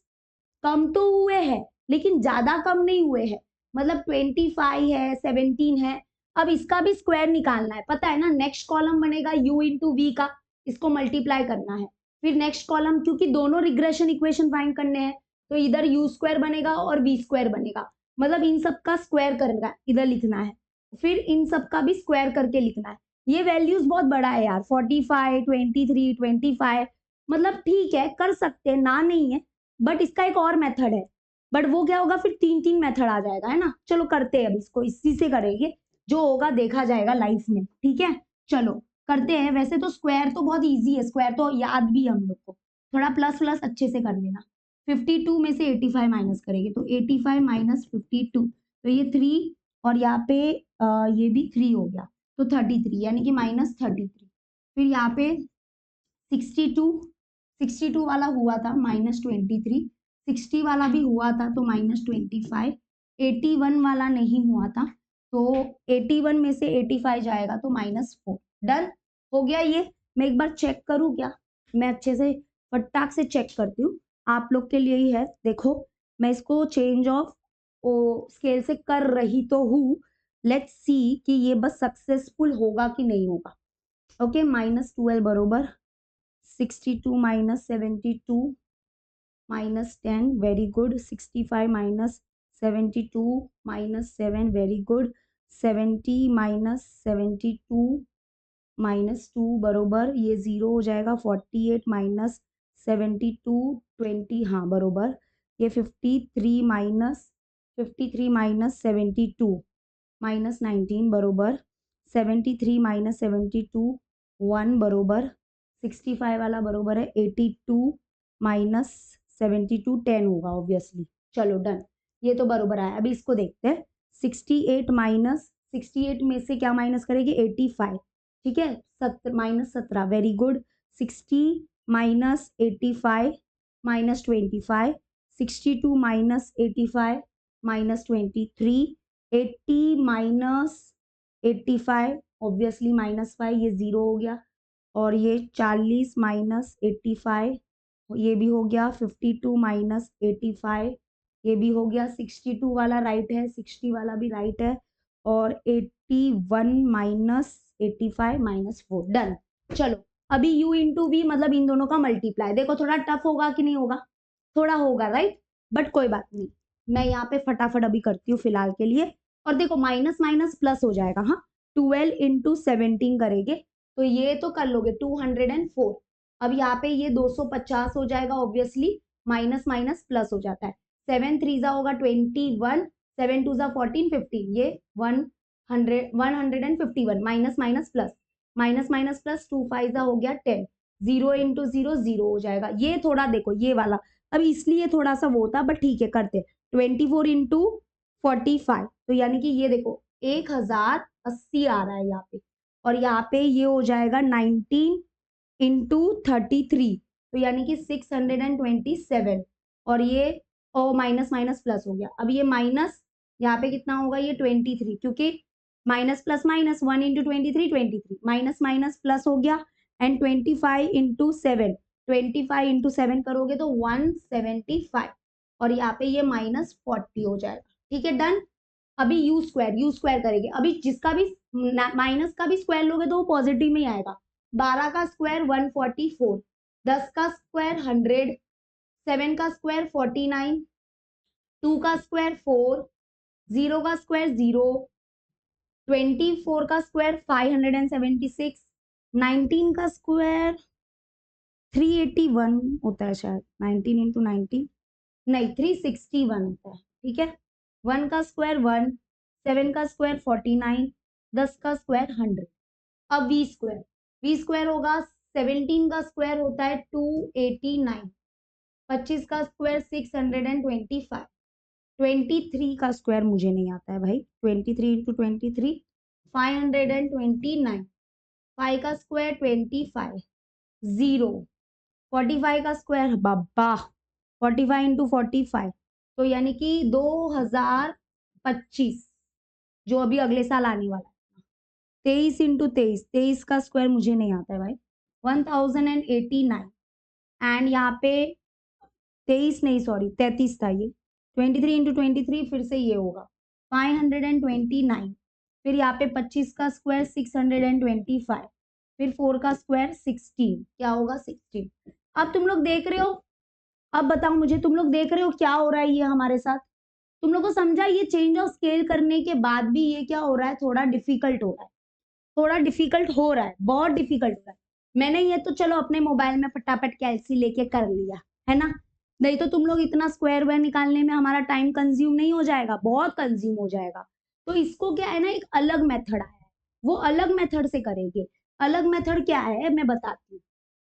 कम तो हुए हैं लेकिन ज्यादा कम नहीं हुए हैं, मतलब 25 है 17 है। अब इसका भी स्क्वायर निकालना है, पता है ना, नेक्स्ट कॉलम बनेगा u इंटू वी का, इसको मल्टीप्लाई करना है, फिर नेक्स्ट कॉलम, क्योंकि दोनों रिग्रेशन इक्वेशन फाइंड करने हैं तो इधर u स्क्वायर बनेगा और v स्क्वायर बनेगा, मतलब इन सब का स्क्वायर करना इधर लिखना है, फिर इन सब का भी स्क्वायर करके लिखना है। ये वैल्यूज बहुत बड़ा है यार, 45 23 25, मतलब ठीक है कर सकते हैं ना नहीं है, बट इसका एक और मेथड है, बट वो क्या होगा फिर 3 मेथड आ जाएगा, है ना। चलो करते हैं, अब इसको इसी से करेंगे, जो होगा देखा जाएगा लाइफ में, ठीक है। चलो करते हैं, वैसे तो स्क्वायर तो बहुत इजी है, स्क्वायर तो याद भी है हम लोग को, थोड़ा प्लस प्लस अच्छे से कर लेना। 52 में से 85 माइनस करेंगे तो 85 माइनस 52, तो ये 3 और यहाँ पे ये भी 3 हो गया तो 33, यानी कि माइनस 33। फिर यहाँ पे 62 वाला हुआ था माइनस 23, 60 वाला भी हुआ था तो माइनस 25, 81 वाला नहीं हुआ था तो 81 में से 85 जाएगा तो -4। डन हो गया ये। मैं एक बार चेक करूँ क्या? मैं अच्छे से फटाक से चेक करती हूँ, आप लोग के लिए ही है। देखो मैं इसको चेंज ऑफ स्केल से कर रही तो हूँ, लेट्स सी कि ये बस सक्सेसफुल होगा कि नहीं होगा। ओके, -12 बरोबर 62 minus 72 minus 10, very good. 65 minus 72 minus 7, very good. 70 minus 72 minus 2 बरोबर ये 0 हो जाएगा। 48 माइनस 72 20, हाँ बरोबर। ये 53 माइनस 72 माइनस 19 बरोबर। 73 माइनस 72 1 बरोबर। 65 वाला बरोबर है 82 माइनस 72 10 होगा ऑब्वियसली। चलो डन, ये तो बरोबर आया। अभी इसको देखते हैं। 68 माइनस 68 में से क्या माइनस करेंगे? 85, ठीक है। Minus 17, very good. 60 minus 85 minus 25, 62 minus 85 minus 23, 80 minus 85 obviously -5, ये 0 हो गया। और ये 40 माइनस 85 ये भी हो गया। 52 माइनस 85 ये भी हो गया। 62 वाला राइट है, 60 वाला भी राइट है। और 81 माइनस 85 -4, डन। चलो अभी u इंटू वी मतलब इन दोनों का मल्टीप्लाई। देखो थोड़ा टफ होगा कि नहीं होगा? थोड़ा होगा राइट, बट कोई बात नहीं। मैं यहाँ पे फटाफट अभी करती हूँ फिलहाल के लिए। और देखो माइनस माइनस प्लस हो जाएगा। हाँ, 12 इंटू 17 करेंगे तो ये तो कर लोगे 204। अब यहाँ पे ये 250 हो जाएगा ऑब्वियसली, माइनस माइनस प्लस हो जाता है। 7 3 जा होगा 21, 7 2 जा 14 15, ये 151 minus minus plus, minus minus plus 2 5 जा हो गया 10, 0 इंटू 0 0 हो जाएगा। ये थोड़ा देखो ये वाला अब इसलिए थोड़ा सा वो था, बट ठीक है करते। 24 इंटू 45 तो यानी कि ये देखो 1080 आ रहा है यहाँ पे। और यहाँ पे ये हो जाएगा 19 इंटू 33 तो यानी कि 627। और ये माइनस माइनस प्लस हो गया। अब ये माइनस यहाँ पे कितना होगा? ये 23, क्योंकि minus plus minus 1 into 23 minus minus plus हो गया। एंड 25 इंटू 7 25 इंटू 7 करोगे तो 175 और यहाँ पे ये -40 हो जाएगा। ठीक है डन। अभी यू स्क्वायर करेंगे। अभी जिसका भी माइनस का भी स्क्वायर लोगे तो वो पॉजिटिव में ही आएगा। 12 का स्क्वायर 144, 10 का स्क्वायर 100, 7 का स्क्वायर 49, 2 का स्क्वायर 4, 0 का स्क्वायर 0, 24 का स्क्वायर 576, 19 का स्क्वायर 381 होता है शायद। 19 इंटू 19 नहीं 361 होता है। ठीक है। 1 का स्क्वायर 1, 7 का स्क्वायर 49, 10 का स्क्वायर 100। अब वी स्क्वायर होगा 17 का स्क्वायर होता है 289, 25 का स्क्वायर 625, 23 का स्क्वायर मुझे नहीं आता है भाई। 23 इंटू 23 529, 5 का स्क्वायर 25, 0, 45 का स्क्वायर बाबा 45 इंटू 45 तो यानी कि 2025 जो अभी अगले साल आने वाला है। 23 इंटू 23 का स्क्वायर मुझे नहीं आता है भाई। 1089 एंड यहाँ पे 23 नहीं सॉरी 33 था ये। 23 इंटू 23 फिर से ये होगा 529। फिर यहाँ पे 25 का स्क्वायर 625, फिर 4 का स्क्वायर 16, क्या होगा 16। अब तुम लोग देख रहे हो, अब बताओ मुझे तुम लोग देख रहे हो क्या हो रहा है ये हमारे साथ? तुम लोग को समझा? ये चेंज ऑफ स्केल करने के बाद भी ये क्या हो रहा है? थोड़ा डिफिकल्ट हो रहा है, थोड़ा डिफिकल्ट हो रहा है, बहुत डिफिकल्ट हो रहा है। मैंने ये तो चलो अपने मोबाइल में फटाफट कैलसी लेके कर लिया है ना, नहीं तो तुम लोग इतना स्क्वायर वेयर निकालने में हमारा टाइम कंज्यूम नहीं हो जाएगा? बहुत कंज्यूम हो जाएगा। तो इसको क्या है ना, एक अलग मेथड आया है, वो अलग मेथड से करेंगे। अलग मेथड क्या है मैं बताती हूँ।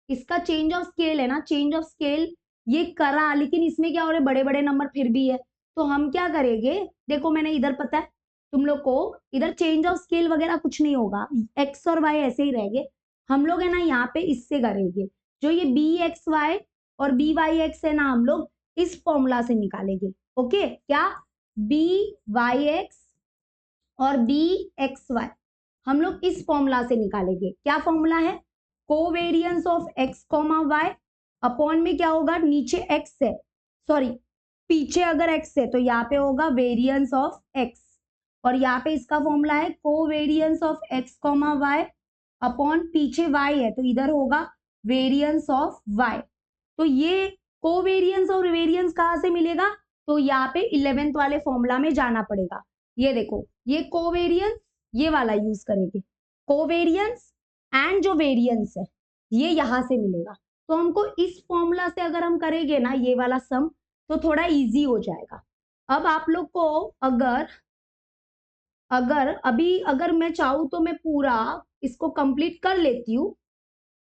इसका चेंज ऑफ स्केल है ना, चेंज ऑफ स्केल ये करा, लेकिन इसमें क्या हो रहे बड़े बड़े नंबर फिर भी है, तो हम क्या करेंगे, देखो मैंने इधर पता है तुम लोग को, इधर चेंज ऑफ स्केल वगैरह कुछ नहीं होगा, एक्स और वाई ऐसे ही रहेंगे। हम लोग है ना यहाँ पे इससे करेंगे, जो ये बी एक्स वाई और बी वाई एक्स है ना, हम लोग इस फॉर्मूला से निकालेंगे। ओके, क्या बी वाई एक्स और बी एक्स वाई हम लोग इस फॉर्मूला से निकालेंगे। क्या फॉर्मूला है, covariance of x comma y upon में क्या होगा, नीचे एक्स है, सॉरी पीछे अगर एक्स है तो यहाँ पे होगा वेरियंस ऑफ एक्स, और यहाँ पे इसका फॉर्मूला है covariance of x comma y upon पीछे वाई है तो इधर होगा वेरियंस ऑफ वाई। तो ये कोवेरियंस और वेरियंस कहाँ से मिलेगा, तो यहाँ पे 11th वाले फॉर्मूला में जाना पड़ेगा। ये देखो, ये कोवेरियंस ये वाला यूज करेंगे, कोवेरियंस एंड जो वेरियंस है ये यहां से मिलेगा। तो हमको इस फॉर्मूला से अगर हम करेंगे ना ये वाला सम, तो थोड़ा इजी हो जाएगा। अब आप लोग को अगर अगर मैं चाहूँ तो मैं पूरा इसको कंप्लीट कर लेती हूँ,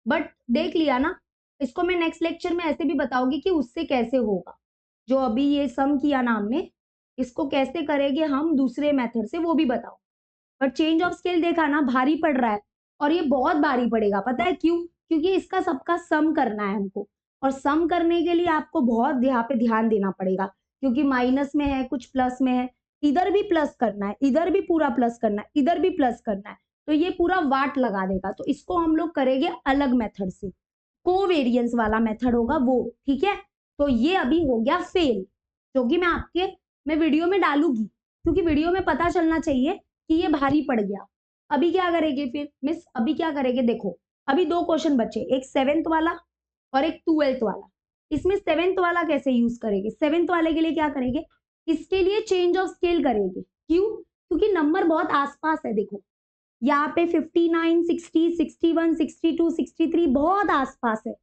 बट देख लिया ना, इसको मैं नेक्स्ट लेक्चर में ऐसे भी बताऊंगी कि उससे कैसे होगा। जो अभी ये सम किया ना हमने, इसको कैसे करेंगे हम दूसरे मेथड से वो भी बताओ। पर चेंज ऑफ स्केल देखा ना, भारी पड़ रहा है, और ये बहुत भारी पड़ेगा, पता है क्यों, क्योंकि इसका सबका सम करना है हमको, और सम करने के लिए आपको बहुत यहाँ पे ध्यान देना पड़ेगा, क्योंकि माइनस में है कुछ प्लस में है, इधर भी प्लस करना है, इधर भी पूरा प्लस करना है, इधर भी प्लस करना है, तो ये पूरा वाट लगा देगा। तो इसको हम लोग करेंगे अलग मेथड से, कोवेरियंस वाला मेथड होगा वो, ठीक है। तो ये अभी हो गया फेल, जो कि मैं वीडियो में डालूंगी, क्योंकि वीडियो में पता चलना चाहिए कि ये भारी पड़ गया। अभी क्या करेंगे फिर मिस, अभी क्या करेंगे, देखो अभी दो क्वेश्चन बचे, एक 7th वाला और एक 12th वाला। इसमें 7th वाला कैसे यूज करेंगे, 7th वाले के लिए क्या करेंगे, इसके लिए चेंज ऑफ स्केल करेंगे। क्यों, क्योंकि नंबर बहुत आसपास है, देखो यहाँ पे 59, 60, 61, 62, 63 बहुत आसपास है,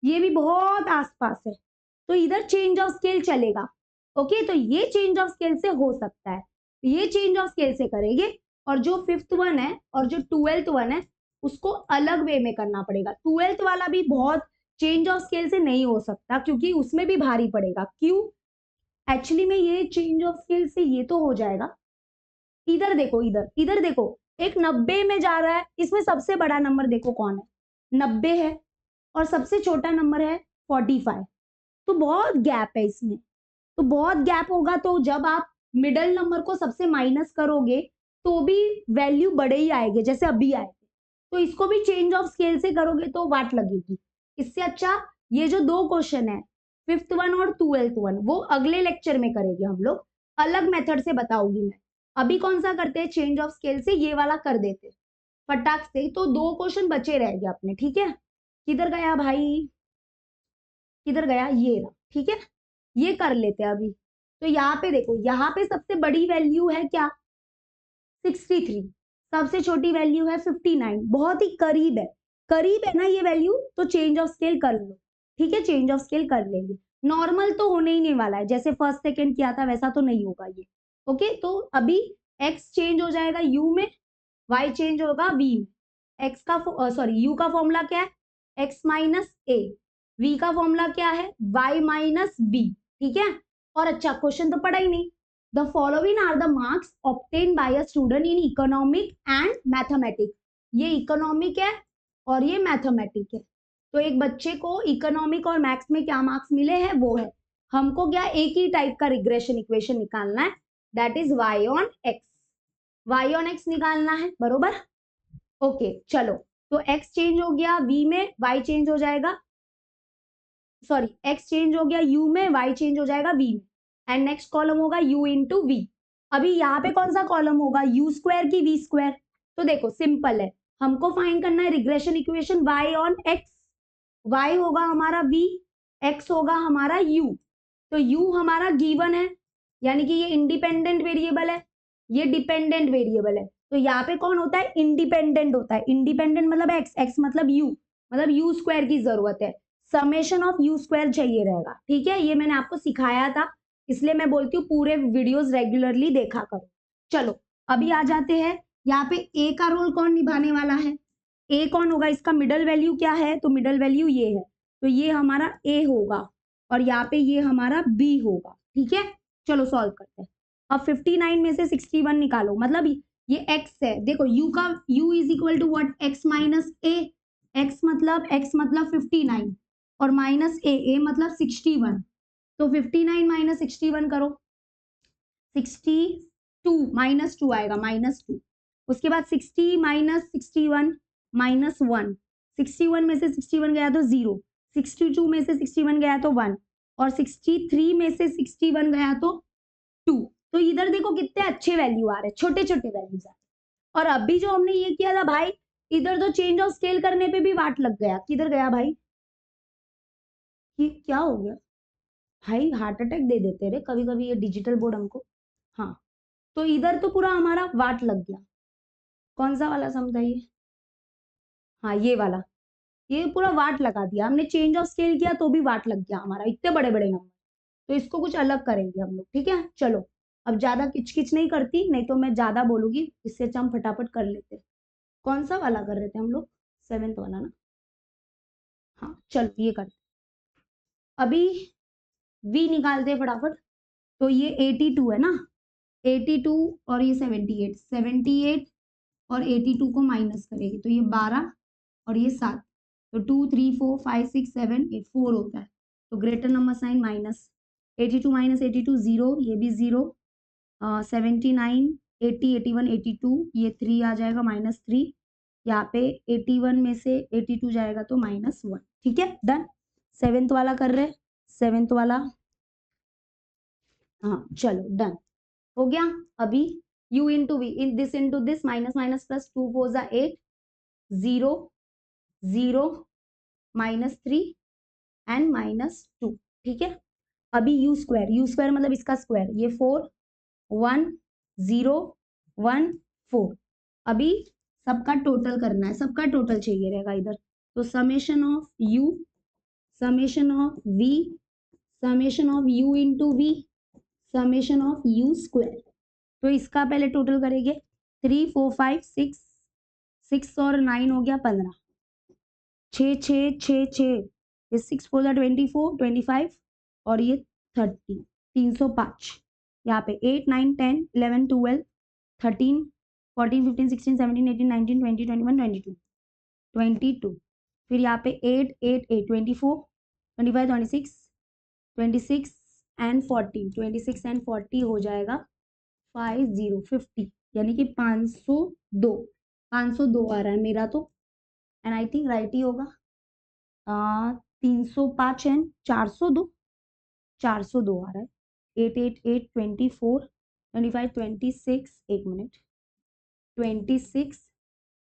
ये भी बहुत आसपास है, तो इधर चेंज ऑफ स्केल चलेगा। ओके, तो ये चेंज ऑफ स्केल से हो सकता है, ये चेंज ऑफ स्केल से करेंगे, और जो 5th वन है और जो 12th वन है उसको अलग वे में करना पड़ेगा। 12th वाला भी बहुत चेंज ऑफ स्केल से नहीं हो सकता, क्योंकि उसमें भी भारी पड़ेगा। क्यों, एक्चुअली में ये चेंज ऑफ स्केल से ये तो हो जाएगा, इधर देखो, इधर देखो, एक 90 में जा रहा है, इसमें सबसे बड़ा नंबर देखो कौन है, 90 है, और सबसे छोटा नंबर है 45, तो बहुत गैप है इसमें, तो बहुत गैप होगा, तो जब आप मिडल नंबर को सबसे माइनस करोगे तो भी वैल्यू बड़े ही आएंगे जैसे अभी आए, तो इसको भी चेंज ऑफ स्केल से करोगे तो वाट लगेगी। इससे अच्छा ये जो दो क्वेश्चन है 5th वन और 12th वन, वो अगले लेक्चर में करेंगे हम लोग, अलग मेथड से बताऊंगी मैं। अभी कौन सा करते हैं, चेंज ऑफ स्केल से ये वाला कर देते फटाक से, तो दो क्वेश्चन बचे रहेंगे अपने, ठीक है। किधर गया भाई, किधर गया, ये रहा, ठीक है, ये कर लेते हैं अभी। तो यहाँ पे देखो, यहाँ पे सबसे बड़ी वैल्यू है क्या, 63, सबसे छोटी वैल्यू है 59, बहुत ही करीब है ना ये वैल्यू, तो चेंज ऑफ स्केल कर लो, ठीक है, चेंज ऑफ स्केल कर लेंगे। नॉर्मल तो होने ही नहीं वाला है, जैसे फर्स्ट सेकेंड किया था वैसा तो नहीं होगा ये। ओके, तो अभी x चेंज हो जाएगा u में, y चेंज होगा v में, x का सॉरी u का फॉर्मूला क्या है, x माइनस a, v का फॉर्मूला क्या है, y माइनस b, ठीक है। और अच्छा, क्वेश्चन तो पढ़ा ही नहीं, the following are the marks obtain by a student in economic and mathematics, ये इकोनॉमिक है और ये मैथमेटिक है, तो एक बच्चे को इकोनॉमिक और मैथ्स में क्या मार्क्स मिले हैं वो है, हमको क्या एक ही टाइप का रिग्रेशन इक्वेशन निकालना है, that is y on x निकालना है, बरोबर। ओके चलो, तो x चेंज हो गया v में, y चेंज हो जाएगा, सॉरी x चेंज हो गया u में, y चेंज हो जाएगा v में, एंड नेक्स्ट कॉलम होगा u इंटू v। अभी यहाँ पे कौन सा कॉलम होगा, u स्क्वायर की v स्क्वायर, तो देखो सिंपल है, हमको फाइंड करना है regression equation y on x, y होगा हमारा v, x होगा हमारा u, तो u हमारा गिवन है, यानी कि ये इंडिपेंडेंट वेरिएबल है, ये डिपेंडेंट वेरिएबल है, तो यहाँ पे कौन होता है, इंडिपेंडेंट होता है, इंडिपेंडेंट मतलब x मतलब u, मतलब u स्क्वायर की जरूरत है, समेशन ऑफ u स्क्वायर चाहिए रहेगा, ठीक है। ये मैंने आपको सिखाया था, इसलिए मैं बोलती हूँ पूरे वीडियोस रेगुलरली देखा करो। चलो अभी आ जाते हैं, यहाँ पे a का रोल कौन निभाने वाला है, a कौन होगा, इसका मिडल वैल्यू क्या है, तो मिडल वैल्यू ये है, तो ये हमारा a होगा, और यहाँ पे ये हमारा b होगा। ठीक है, चलो सॉल्व करते हैं। अब 59 में से 61 निकालो, मतलब ये x है, देखो u का u is equal to what, x minus a, x मतलब 59 और माइनस a मतलब 61, तो 59 माइनस 61 करो, 62 माइनस 2 आएगा, -2। उसके बाद 60 माइनस 61 -1, 61 में से 61 गया तो 0, 62 में से 61 गया तो 1 और 63 में से 61 गया तो 2। तो इधर देखो कितने अच्छे वैल्यू आ रहे हैं, छोटे छोटे वैल्यूज आ रहे हैं। और अभी जो हमने ये किया था भाई, इधर तो चेंज ऑफ स्केल करने पे भी वाट लग गया, किधर गया भाई, ये क्या हो गया भाई, हार्ट अटैक दे देते रे कभी कभी ये डिजिटल बोर्ड हमको। हाँ, तो इधर तो पूरा हमारा वाट लग गया। कौन सा वाला सम था ये, हाँ ये वाला, ये पूरा वाट लगा दिया हमने, चेंज ऑफ स्केल किया तो भी वाट लग गया हमारा, इतने बड़े बड़े नंबर। तो इसको कुछ अलग करेंगे हम लोग, ठीक है। चलो अब ज्यादा किचकिच नहीं करती, नहीं तो मैं ज्यादा बोलूंगी, इससे अच्छा हम फटाफट कर लेते। कौन सा वाला कर रहे थे हम लोग, 7th वाला ना, हाँ चलो ये करते। अभी v निकालते फटाफट। तो ये 82 है ना, 82 और ये 78, 78 और 82 को माइनस करेंगे तो ये 12 और ये 7, तो 2 3 4 5 6 7 8 4 होता है, तो greater number sign minus, 82 minus 82 0, ये भी 0, 79 80 81 82, ये 3 आ जाएगा -3, यहाँ पे 81 में से 82 जाएगा तो -1। ठीक है, डन। 7th वाला कर रहे, 7th वाला, हाँ चलो डन हो गया। अभी u into v, into this, minus minus plus, 2 4 जा 8, 0 0 -3 एंड -2। ठीक है, अभी u स्क्वायर मतलब इसका स्क्वायर, ये 4 1 0 1 4। अभी सबका टोटल करना है, सबका टोटल चाहिए रहेगा इधर, तो summation of u, summation of v, summation of u into v, summation of u square. तो इसका पहले टोटल करेंगे, 3 4 5 6, 6 और 9 हो गया 15, 6 6 6 6, ये 6 4 जा 24 25 और ये 30, 305। यहाँ पे 8 9 10 11 12 13 14 15 16 17 18 19 20 21 22 22। फिर यहाँ पे 8 8 8 24 25 26 26 एंड 40, 26 एंड 40 हो जाएगा 50, यानी कि 502, 502 आ रहा है मेरा तो, एंड आई थिंक राइट ही होगा। 305 एंड 402, 402 आ रहा है। 8 8 8 24 25 26, एक मिनट, 26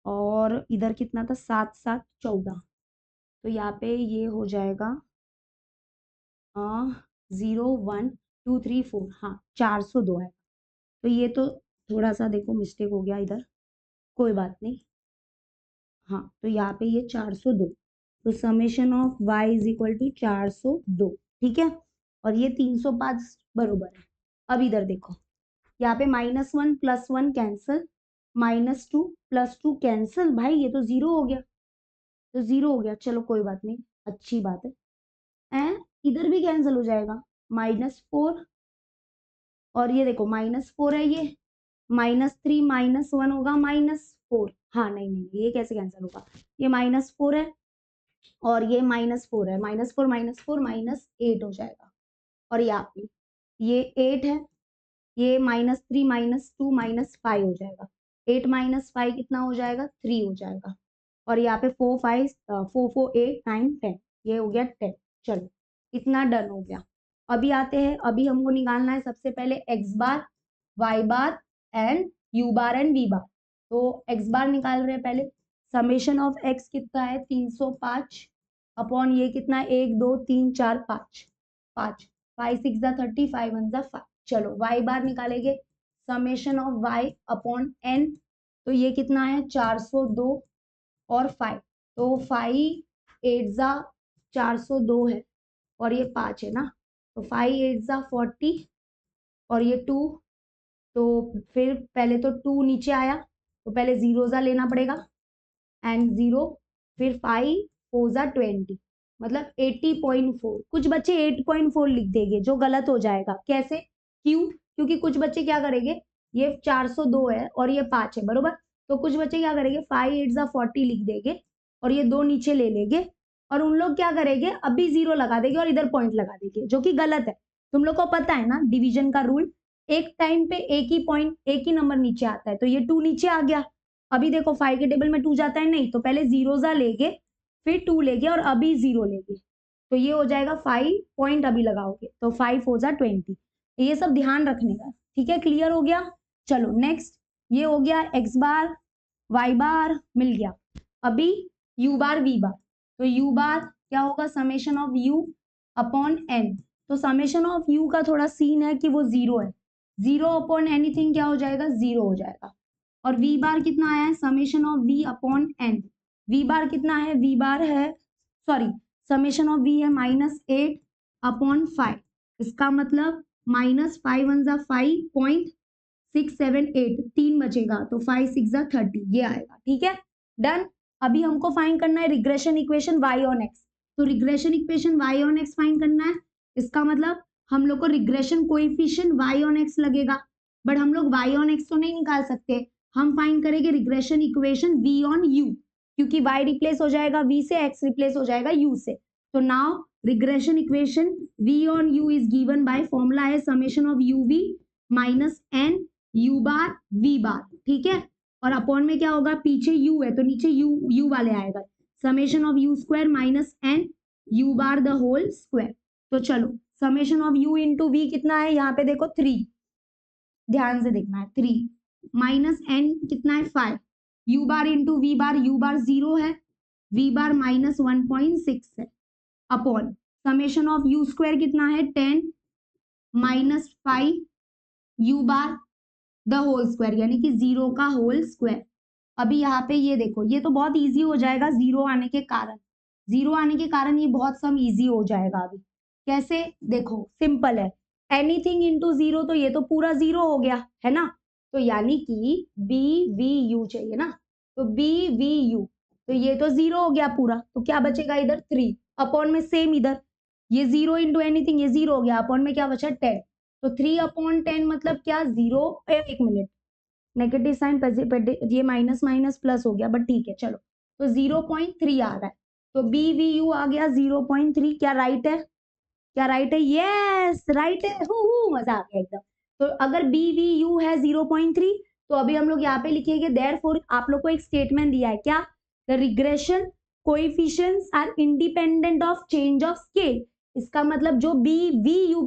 और इधर कितना था, 7 7 14, तो यहाँ पे ये हो जाएगा 0 1 2 3 4, हाँ 402 है। तो ये तो थोड़ा सा देखो मिस्टेक हो गया इधर, कोई बात नहीं। हाँ, तो यहाँ पे ये 402, तो summation of y is equal to 402। ठीक है, और ये 305 बरोबर है। अब इधर देखो, यहाँ पे -1 + 1 कैंसिल, -2 + 2 कैंसिल, भाई ये तो 0 हो गया, तो 0 हो गया, चलो कोई बात नहीं, अच्छी बात है। एंड इधर भी कैंसिल हो जाएगा, -4 और ये देखो -4 है, ये -3 -1 होगा -4, हाँ नहीं नहीं ये कैसे कैंसिल होगा, ये -4 है और ये -4 है, -4 -4 -8 हो जाएगा। और यहाँ पे ये 8 है, ये -3 -2 -5 हो जाएगा, 8 -5 कितना हो जाएगा, 3 हो जाएगा। और यहाँ पे 4 5 4 4 8 9 10, ये हो गया 10। चलो इतना डन हो गया। अभी आते हैं, अभी हमको निकालना है सबसे पहले x bar, y bar and u bar and v बार। तो x बार निकाल रहे हैं पहले, समेशन ऑफ x कितना है 305 अपॉन ये कितना है 1 2 3 4 5, 5 5 6 जा 30 5 1 जा 5। चलो y बार निकालेंगे, summation of y upon n, तो ये कितना है 402 और 5, तो 5 8 जा 402 है और ये 5 है ना, तो 5 8 जा 40 और ये 2, तो फिर पहले तो 2 नीचे आया तो पहले 0 जा लेना पड़ेगा एंड 0, फिर 5 4 जा 20, मतलब 80.4। कुछ बच्चे 8.4 लिख देंगे जो गलत हो जाएगा। कैसे? क्यों? क्योंकि कुछ बच्चे क्या करेंगे, ये 402 है और ये 5 है बरोबर, तो कुछ बच्चे क्या करेंगे 5 8 40 लिख देंगे और ये 2 नीचे ले लेंगे और उन लोग क्या करेंगे अभी 0 लगा देंगे और इधर पॉइंट लगा देंगे, जो कि गलत है। तुम लोग को पता है ना डिवीजन का रूल, एक टाइम पे एक ही पॉइंट एक ही नंबर नीचे आता है, तो ये 2 नीचे आ गया। अभी देखो 5 के टेबल में 2 जाता है नहीं, तो पहले जीरोजा लेंगे फिर 2 लेंगे और अभी 0 लेंगे, तो ये हो जाएगा 5 पॉइंट अभी लगाओगे तो 5 हो जा 20। ये सब ध्यान रखने का, ठीक है? क्लियर हो गया? चलो नेक्स्ट, ये हो गया x बार y बार मिल गया। अभी u बार v बार, तो u बार क्या होगा summation of u upon n। तो समेशन ऑफ u का थोड़ा सीन है कि वो 0 है, 0 अपॉन एनीथिंग क्या हो जाएगा 0 हो जाएगा। और v बार कितना आया है summation of v upon n। v बार कितना है, v बार है सॉरी समेशन ऑफ v है -8 अपॉन 5। इसका मतलब -5 1 जा 5.678, 3 बचेगा तो 5 6 जा 30 ये आएगा, ठीक है? डन। अभी हमको फाइंड करना है regression equation y on x। तो regression equation y on x find करना है, इसका मतलब हम लोग को regression coefficient y on x लगेगा, बट हम लोग y ऑन x तो नहीं निकाल सकते, हम फाइंड करेंगे regression equation v on u, क्योंकि y रिप्लेस हो जाएगा v से, x रिप्लेस हो जाएगा u से। तो now regression equation v on u is given by formula है summation of uv minus n u bar v bar, ठीक है? और अपॉन में क्या होगा, पीछे u है तो नीचे u वाले आएगा, summation of u square minus n u bar the whole square. तो चलो summation of u into v कितना है, यहाँ पे देखो 3, ध्यान से देखना है 3 माइनस n कितना है 5, u bar into v bar, u bar 0 है, v बार माइनस 1.6 है, upon summation of u square कितना है 10 minus 5 u bar the whole square, यानी कि 0 का होल स्क्वायर। अभी यहाँ पे ये देखो, ये तो बहुत इजी हो जाएगा 0 आने के कारण, 0 आने के कारण ये बहुत सम इजी हो जाएगा। अभी कैसे देखो, सिंपल है, एनीथिंग इंटू 0, तो ये तो पूरा 0 हो गया है ना, तो यानी कि बी वी यू चाहिए ना, तो बी वी यू, तो ये तो 0 हो गया पूरा, तो क्या बचेगा इधर 3 अपॉन में सेम इधर ये 0 इंटू एनीथिंग, ये 0 हो गया, अपॉन में क्या बचा 10, तो 3 अपॉन 10 मतलब क्या 0, एक मिनट नेगेटिव साइन ये माइनस माइनस प्लस हो गया, बट ठीक है चलो, तो 0.3 आ रहा है, तो बी वी यू आ गया 0.3। क्या राइट है, क्या राइट है? यस राइट है, मजा आ गया एकदम। तो अगर बी वी यू है 0.3, तो अभी हम लोग यहाँ पे लिखेंगे देयरफॉर, आप लोग को एक स्टेटमेंट दिया है क्या, the regression coefficients are independent of change of scale. इसका मतलब जो बी वी यू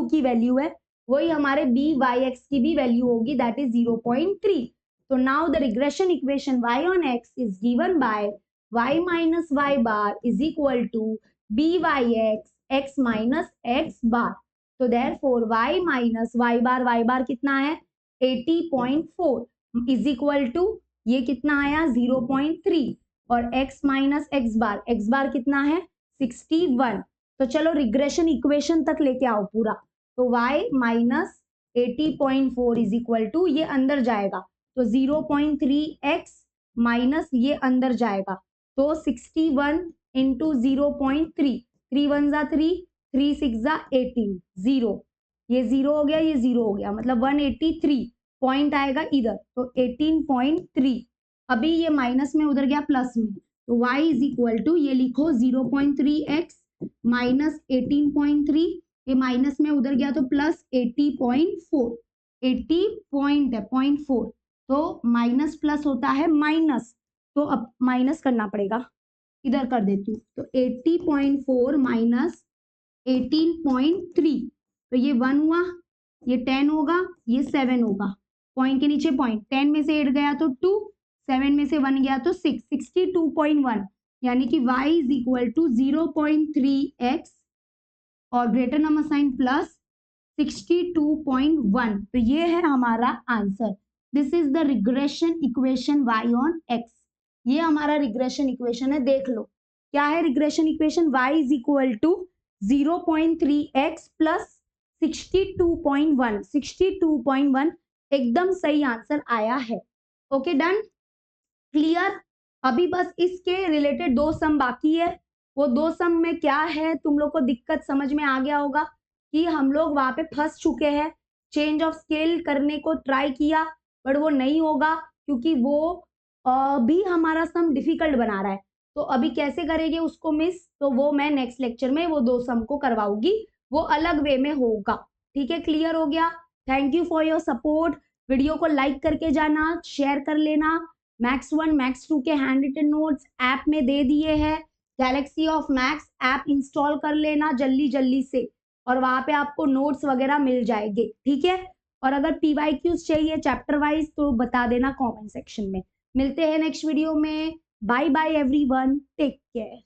की वैल्यू है वही हमारे बी वाई एक्स की भी वैल्यू होगी, दैट इज 0.3। तो now the regression equation y on x is given by y minus y bar is equal to B Y x x minus x bar. तो therefore y minus y bar कितना है 80.4 is equal to ये कितना आया 0.3 और x minus x बार कितना है 61। तो चलो रिग्रेशन इक्वेशन तक लेके आओ पूरा, तो y minus 80.4 is equal to ये अंदर जाएगा तो 0.3x माइनस ये अंदर जाएगा तो 61 इंटू 0.3, 3 1 जा 3, 3 6 जा 18, 0 ये 0 हो गया, ये 0 हो गया, मतलब 183 पॉइंट आएगा इधर, तो 18.3। अभी ये माइनस में उधर गया प्लस में, तो y इज इक्वल टू ये लिखो 0.3x माइनस 18.3, ये माइनस में उधर गया तो प्लस 80.4, 80 पॉइंट है 0.4, तो माइनस प्लस होता है माइनस, तो अब माइनस करना पड़ेगा, इधर कर देती हूँ, तो 80.4 माइनस 18.3, तो ये 1 हुआ, ये 10 होगा, ये 7 होगा, पॉइंट के नीचे पॉइंट, 10 में से 8 गया तो 2, 7 में से 1 गया तो 6, 62.1, यानी कि y is equal to 0.3x और ग्रेटर नंबर साइन प्लस 62.1, तो ये है हमारा answer. This is the regression equation y on x, ये हमारा रिग्रेशन इक्वेशन है। देख लो क्या है regression equation, y is equal to 0.3x plus 62.1, 62.1 एकदम सही आंसर आया है। Okay done, clear. अभी बस इसके रिलेटेड 2 सम बाकी है, वो दो सम में क्या है तुम लोग को दिक्कत समझ में आ गया होगा कि हम लोग वहां पे फंस चुके हैं। चेंज ऑफ स्केल करने को ट्राई किया बट वो नहीं होगा क्योंकि वो भी हमारा सम डिफिकल्ट बना रहा है। तो अभी कैसे करेंगे उसको मिस, तो वो मैं नेक्स्ट लेक्चर में वो दो सम को करवाऊंगी, वो अलग वे में होगा। ठीक है, क्लियर हो गया। Thank you for your support. Video को लाइक करके जाना, शेयर कर लेना। मैथ्स 1 मैथ्स 2 के हैंड रिटन नोट्स ऐप में दे दिए हैं। Galaxy of maths app install कर लेना जल्दी जल्दी से, और वहां पे आपको नोट्स वगैरह मिल जाएंगे। ठीक है, और अगर पीवाईक्यूज चाहिए चैप्टर वाइज तो बता देना कमेंट सेक्शन में। मिलते हैं नेक्स्ट वीडियो में। Bye bye everyone, take care.